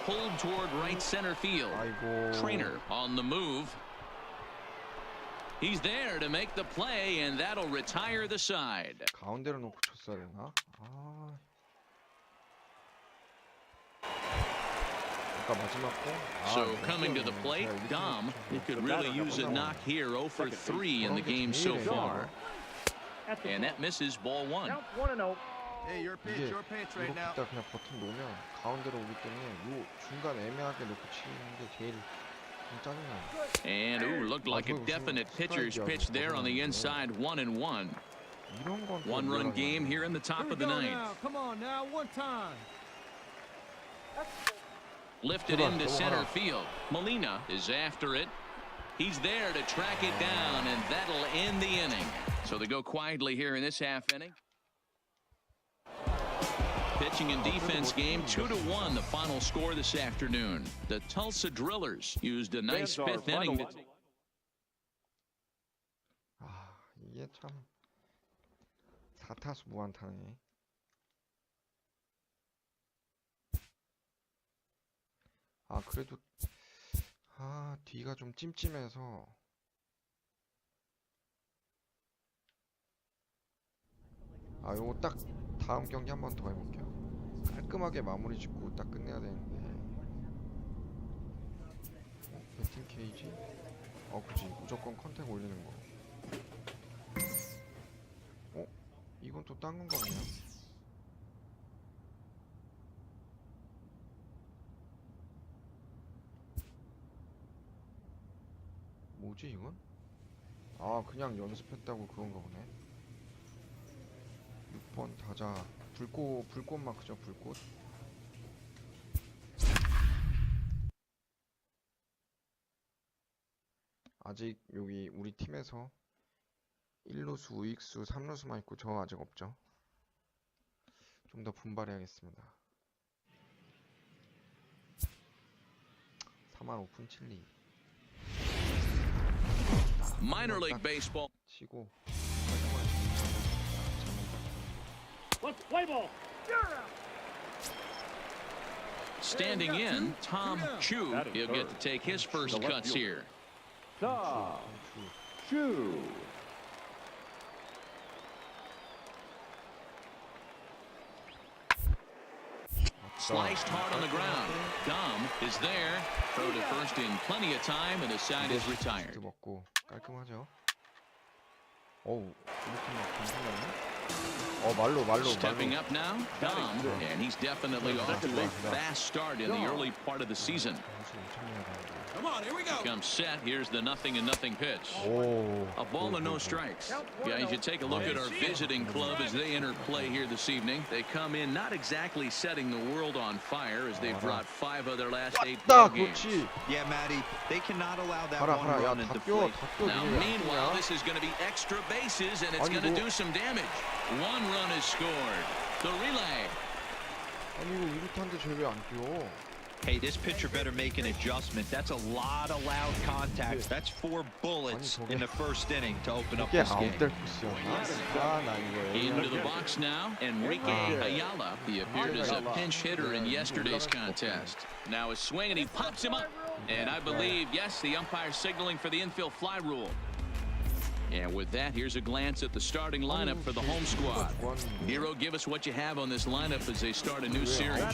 Speaker 3: Pulled toward right center field.
Speaker 1: 아이고.
Speaker 3: Trainer on the move. He's there to make the play, and that'll retire the side.
Speaker 1: 가운데로 놓고 쳤어야 되나? 아. 아까 마지막 공.
Speaker 3: So coming to the plate, Dom, he could really use a knock here. 0 for 3 in the game so far. And that misses ball 1.
Speaker 6: Count 1-0.
Speaker 9: Hey, your pitch,
Speaker 1: 이게
Speaker 9: your pitch right
Speaker 1: 이렇게
Speaker 9: now.
Speaker 1: 딱 그냥 버튼 놓으면 가운데로 오기 때문에 요 중간 애매하게 놓고 치는 게 제일 좀 짜증나요.
Speaker 3: And ooh, looked like a definite pitcher's pitch there on the inside. 1-1.
Speaker 1: 이런 건
Speaker 3: 1-run game here in the top of the ninth.
Speaker 9: Come on now, one time.
Speaker 3: Lifted into center field. Molina is after it. He's there to track it down, and that'll end the inning. So they go quietly here in this half inning. Pitching and defense game 2-1, the final score this afternoon. The Tulsa Drillers used a nice fifth inning.
Speaker 1: 아, 이게 참 4타수 무안타네. 아, 그래도 뒤가 좀 찜찜해서 요거 딱 다음 경기 한 번 더 해볼게요. 깔끔하게 마무리 짓고 딱 끝내야 되는데. 배팅 케이지? 그지. 무조건 컨택 올리는 거. 이건 또 딴 건가 보냐? 뭐지 이건? 그냥 연습했다고 그건가 보네. 6번 타자 불꽃 마크죠. 불꽃. 아직 여기 우리 팀에서 1루수, 우익수, 3루수만 있고 저 아직 없죠. 좀 더 분발해야겠습니다. 4만 오픈 칠리
Speaker 3: Minor League Baseball.
Speaker 1: 치고
Speaker 6: Let's play ball.
Speaker 3: Standing in, Tom Chu. He'll get to take his first cuts here. Sliced hard on the ground. Dom is there. Throw to first in plenty of time, and the side is retired.
Speaker 1: 먹고 깔끔하죠. 이렇게 막 괜찮네.
Speaker 3: Stepping up now, Dom, and he's definitely off to a fast start in the early part of the season.
Speaker 9: Come on, here we go.
Speaker 3: Comes set. Here's the 0-0 pitch. A ball and no strikes. Guys, you take a look at our visiting club as they enter play here this evening. They come in not exactly setting the world on fire as they've brought 5 of their last 8 ball games.
Speaker 8: Yeah, Matty, they cannot allow that one run into play.
Speaker 3: Now, meanwhile, this is going to be extra bases, and it's going to do some damage. 1 run is scored. The relay.
Speaker 1: 아니 이거 이렇다는데 쟤 왜 안 뛰어?
Speaker 8: Hey, this pitcher better make an adjustment. That's a lot of loud contacts. That's 4 bullets in the first inning to open up this game.
Speaker 3: Into the box now, Enrique Ayala. He appeared as a pinch hitter in yesterday's contest. Now a swing, and he pops him up. And I believe, yes, the umpire signaling for the infield fly rule. And with that, here's a glance at the starting lineup for the home squad. Hero, give us what you have on this lineup as they start a new series.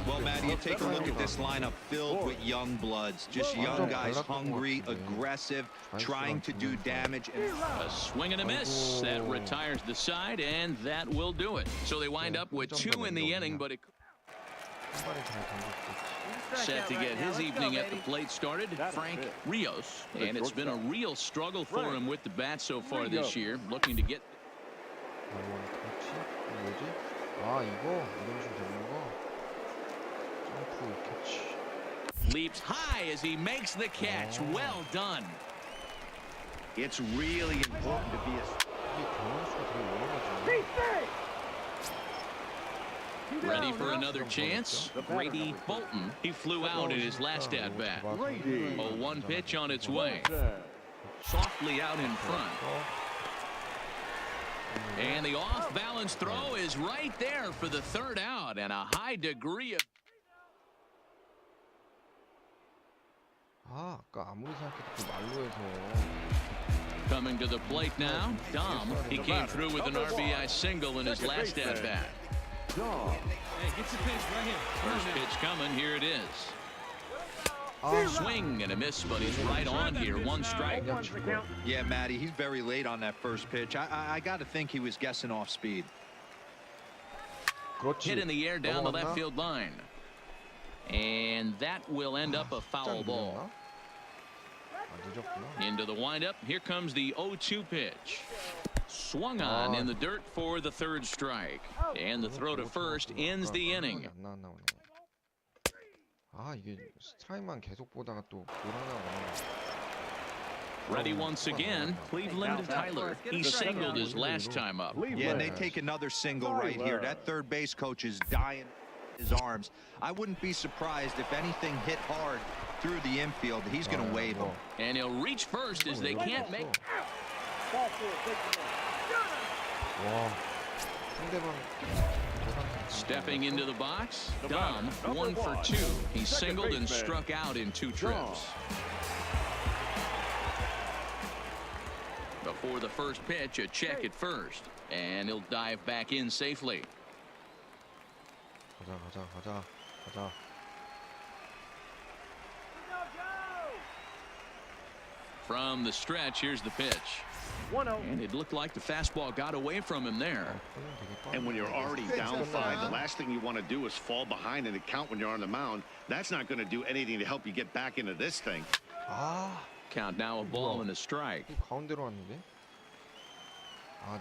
Speaker 8: Well, Matty, you take a look at this lineup filled with young bloods. Just young guys, hungry, aggressive, trying to do damage.
Speaker 3: A swing and a miss. That retires the side, and that will do it. So they wind up with 2 in the inning, but it... Set to get his evening at the plate started, Frank Rios. And it's been a real struggle for him with the bat so far this year, looking to get...
Speaker 1: 이거 이런 식으로 되는 거. 점프 캐치.
Speaker 3: Leaps high as he makes the catch. Well done.
Speaker 7: It's really important to be a...
Speaker 3: Ready for another chance? Grady Bolton. He flew out in his last at-bat. A 1 pitch on its way. Softly out in front. And the off-balance throw is right there for the third out, and a high degree of...
Speaker 1: 아까 아무리 생각해도 그 말로에서
Speaker 3: Coming to the plate now, Dom. He came through with an RBI single in his last at-bat.
Speaker 5: Hey, get your pitch right here.
Speaker 3: First pitch coming. Here it is. Swing and a miss, but he's right on here. 1 strike.
Speaker 8: Yeah, Matty, he's very late on that first pitch. I got to think he was guessing off speed.
Speaker 3: Hit in the air down the left field line. And that will end up a foul ball. Into the windup. Here comes the 0-2 pitch. Swung on in the dirt for the third strike. And the throw to first ends the inning.
Speaker 1: 이게 스트라이크만 계속 보다가 또 돌아나오네.
Speaker 3: Ready once again, Cleveland Tyler. He singled his last time up.
Speaker 8: Yeah, and they take another single right here. That third base coach is dying his arms. I wouldn't be surprised if anything hit hard through the infield. He's going to wave them.
Speaker 3: And he'll reach first as they can't make... Stepping into the box, Dom, 1 for 2. He singled and struck out in 2 trips. Before the first pitch, a check at first. And he'll dive back in safely.
Speaker 1: 가자.
Speaker 3: From the stretch, here's the pitch. And it looked like the fastball got away from him there.
Speaker 7: And when you're already down 5, the last thing you want to do is fall behind in the count when you're on the mound. That's not going to do anything to help you get back into this thing.
Speaker 3: Count now, a ball and a strike.
Speaker 1: 가운데로 왔는데?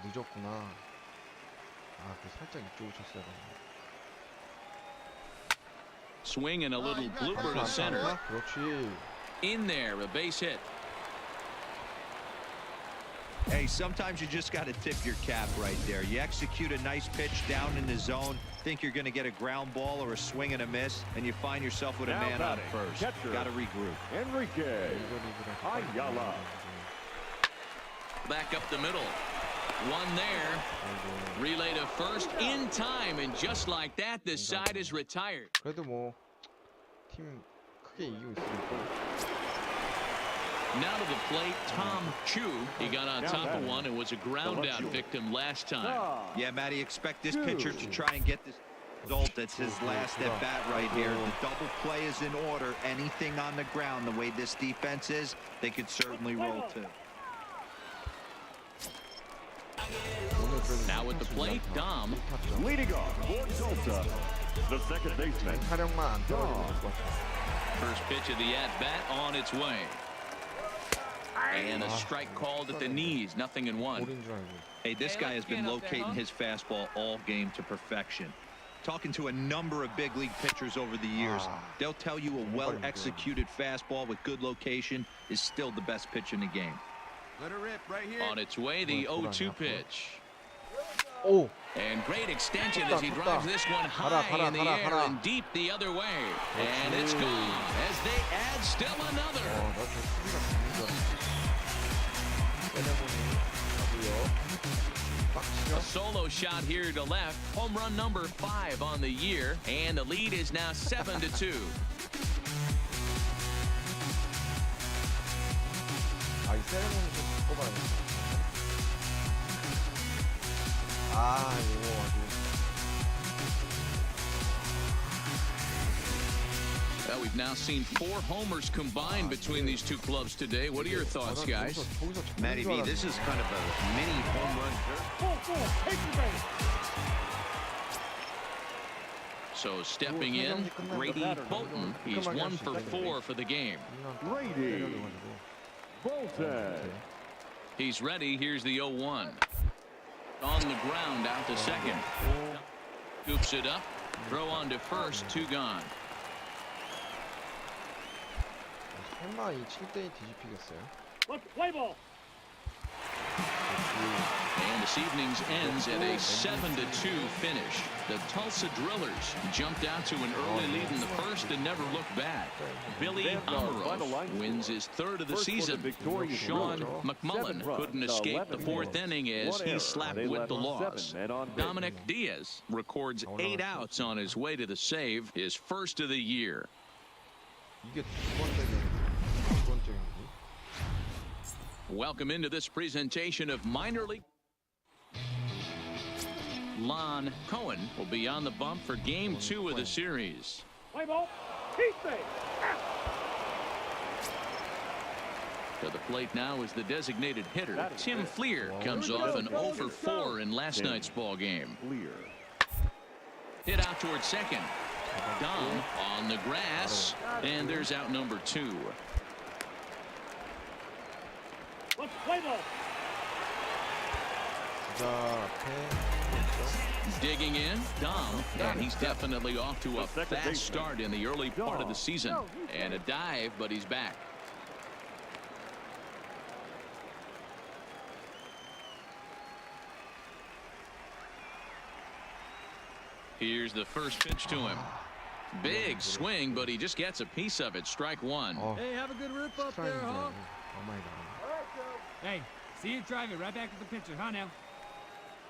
Speaker 1: 늦었구나. 그 살짝 이쪽으로 쳤어야 되네.
Speaker 3: Swing and a little blooper to center.
Speaker 1: 그렇지.
Speaker 3: In there, a base hit.
Speaker 8: Hey, sometimes you just got to tip your cap right there. You execute a nice pitch down in the zone, think you're going to get a ground ball or a swing and a miss, and you find yourself with a man on first. Got to regroup.
Speaker 4: Enrique Ayala.
Speaker 3: Back up the middle. One there. Relay to first in time, and just like that, the side is retired.
Speaker 1: 그래도 뭐 팀 크게 이기고 있으니까.
Speaker 3: Now to the plate, Tom Chu. He got on top of one and was a ground out victim last time.
Speaker 8: Yeah, Matty, expect this pitcher to try and get this result. That's his last at bat right here. The double play is in order. Anything on the ground, the way this defense is, they could certainly roll too.
Speaker 3: Now at the plate, Dom.
Speaker 4: Leading off for Tulsa, the second baseman.
Speaker 3: First pitch of the at-bat on its way. And a strike called at the knees, 0-1.
Speaker 8: Hey, this guy has been locating his fastball all game to perfection. Talking to a number of big league pitchers over the years, they'll tell you a well-executed fastball with good location is still the best pitch in the game.
Speaker 9: Let her rip right here.
Speaker 3: On its way, the 0-2 pitch.
Speaker 1: 오!
Speaker 3: And great extension as he drives this one high in the air and deep the other way. And it's gone as they add still another. A solo shot here to left. Home run number 5 on the year. And the lead is now 7-2.
Speaker 1: 이 세레모니 좀 뽑아야겠다. 이거 아주.
Speaker 3: Well, we've now seen 4 homers combined between these two clubs today. What are your thoughts, guys?
Speaker 7: Matty V, this is kind of a mini home run.
Speaker 3: So stepping in, Grady Bolton. He's 1 for 4 for the game.
Speaker 4: Grady Bolton.
Speaker 3: He's ready. Here's the 0-1. On the ground, out to second. Scoops it up. Throw on to first. 2 gone.
Speaker 1: 설마 이 7대2 뒤집히겠어요?
Speaker 6: Let's play ball.
Speaker 3: And this evening's ends at a 7-2 finish. The Tulsa Drillers jumped out to an early lead in the first and never looked back. Billy Amarov wins his third of the season. Sean McMullen couldn't escape the fourth inning as he slapped with the loss. Dominic Diaz records 8 outs on his way to the save, his first of the year.
Speaker 1: 이게 두 번째
Speaker 3: Welcome into this presentation of minor league. Lon Cohen will be on the bump for game 2 of the series.
Speaker 6: Play ball. Heat safe.
Speaker 3: To the plate now is the designated hitter. Tim Fleer comes off an 0 for 4 in last night's ball game. Hit out towards second. Dom on the grass, and there's out number 2.
Speaker 6: Let's play ball.
Speaker 3: Digging in, Dom, and he's definitely off to a fast start in the early part of the season. And a dive, but he's back. Here's the first pitch to him. Big swing, but he just gets a piece of it. Strike 1.
Speaker 9: Hey, have a good rip up there, huh?
Speaker 1: Oh my God.
Speaker 5: Hey, see you drive it right back to the pitcher, huh now?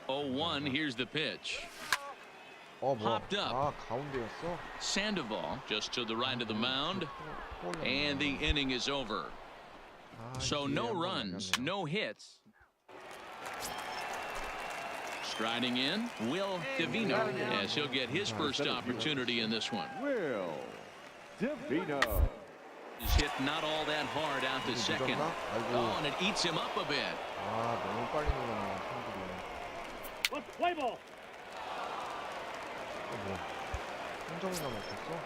Speaker 3: 0-1, here's the pitch.
Speaker 1: 뭐야?
Speaker 3: Popped up.
Speaker 1: 아, 가운데였어?
Speaker 3: Sandoval just to the right of the mound, and the inning is over. So no runs, no hits. Striding in, Will Divino, as he'll get his first opportunity in this one.
Speaker 4: Will Divino.
Speaker 3: He's hit not all that hard out to second. Oh, and it eats him up a bit.
Speaker 1: 아, 너무 빨리 놀았네, 상들이.
Speaker 6: Let's play ball.
Speaker 1: 한 점이나 먹었어?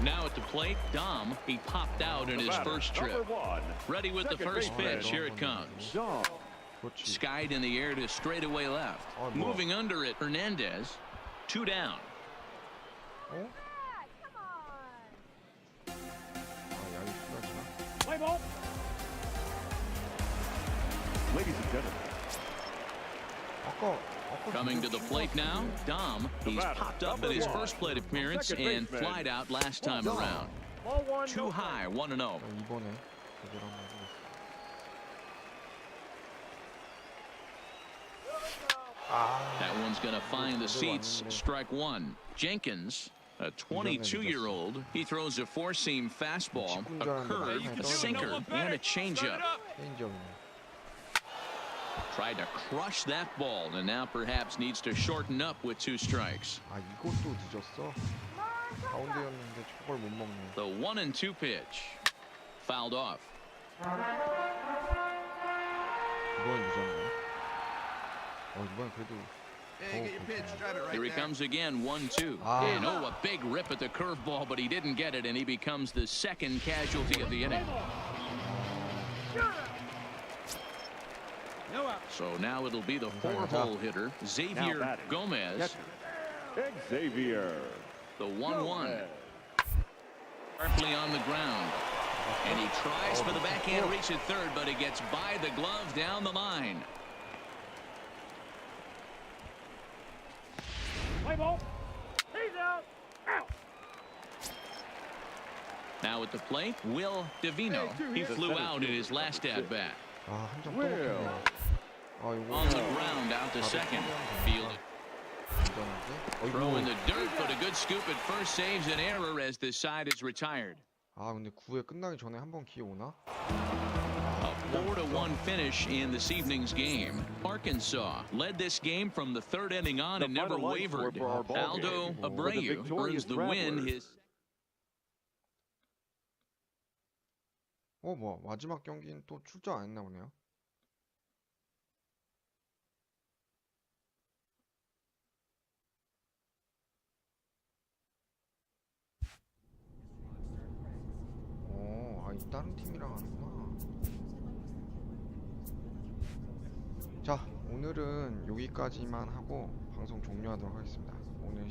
Speaker 3: Now at the plate, Dom, he popped out in his first trip. Ready with the first pitch, here it comes. Skied in the air to straightaway left. Moving under it, Hernandez. 2 down.
Speaker 6: Play ball.
Speaker 4: Ladies and gentlemen.
Speaker 3: Coming to the plate now, Dom. He's popped up in his first plate appearance and flied out last time around. Too high, 1-0. That one's going to find the seats. Strike 1. Jenkins, a 22-year-old. He throws a 4-seam fastball, a curve, a sinker, and a changeup. Tried to crush that ball, and now perhaps needs to shorten up with 2 strikes.
Speaker 1: 아, 이것도 늦었어? 가운데였는데 저걸 못 먹네.
Speaker 3: The 1-2 pitch. Fouled off.
Speaker 1: 이건 늦었네. 이번 그래도.
Speaker 9: Hey, get your pitch. Drive it right
Speaker 3: Here he
Speaker 9: there.
Speaker 3: comes again, 1-2. And a big rip at the curveball, but he didn't get it, and he becomes the second casualty of the inning. So now it'll be the 4-hole hitter, Xavier Gomez.
Speaker 4: Xavier.
Speaker 3: The 1-1. Sharply on the ground. And he tries for the backhand reach at third, but he gets by the glove down the line.
Speaker 6: Play ball. He's out. Out.
Speaker 3: Now at the plate, Will Divino. He flew out in his last at-bat.
Speaker 1: 아, 한 점 또 먹혔네.
Speaker 3: On the ground out to second. Fielded. Throw in the dirt, but a good scoop at first saves an error as this side is retired.
Speaker 1: 아, 근데 9회 끝나기 전에 한 번 기회 오나?
Speaker 3: A 4-1 finish in this evening's game. Arkansas led this game from the third inning on and never wavered. Aldo Abreu earns the win.
Speaker 1: 뭐야, 마지막 경기는 또 출전 안 했나 보네요. 다른 팀이랑 하는구나. 자, 오늘은 여기까지만 하고 방송 종료하도록 하겠습니다. 오늘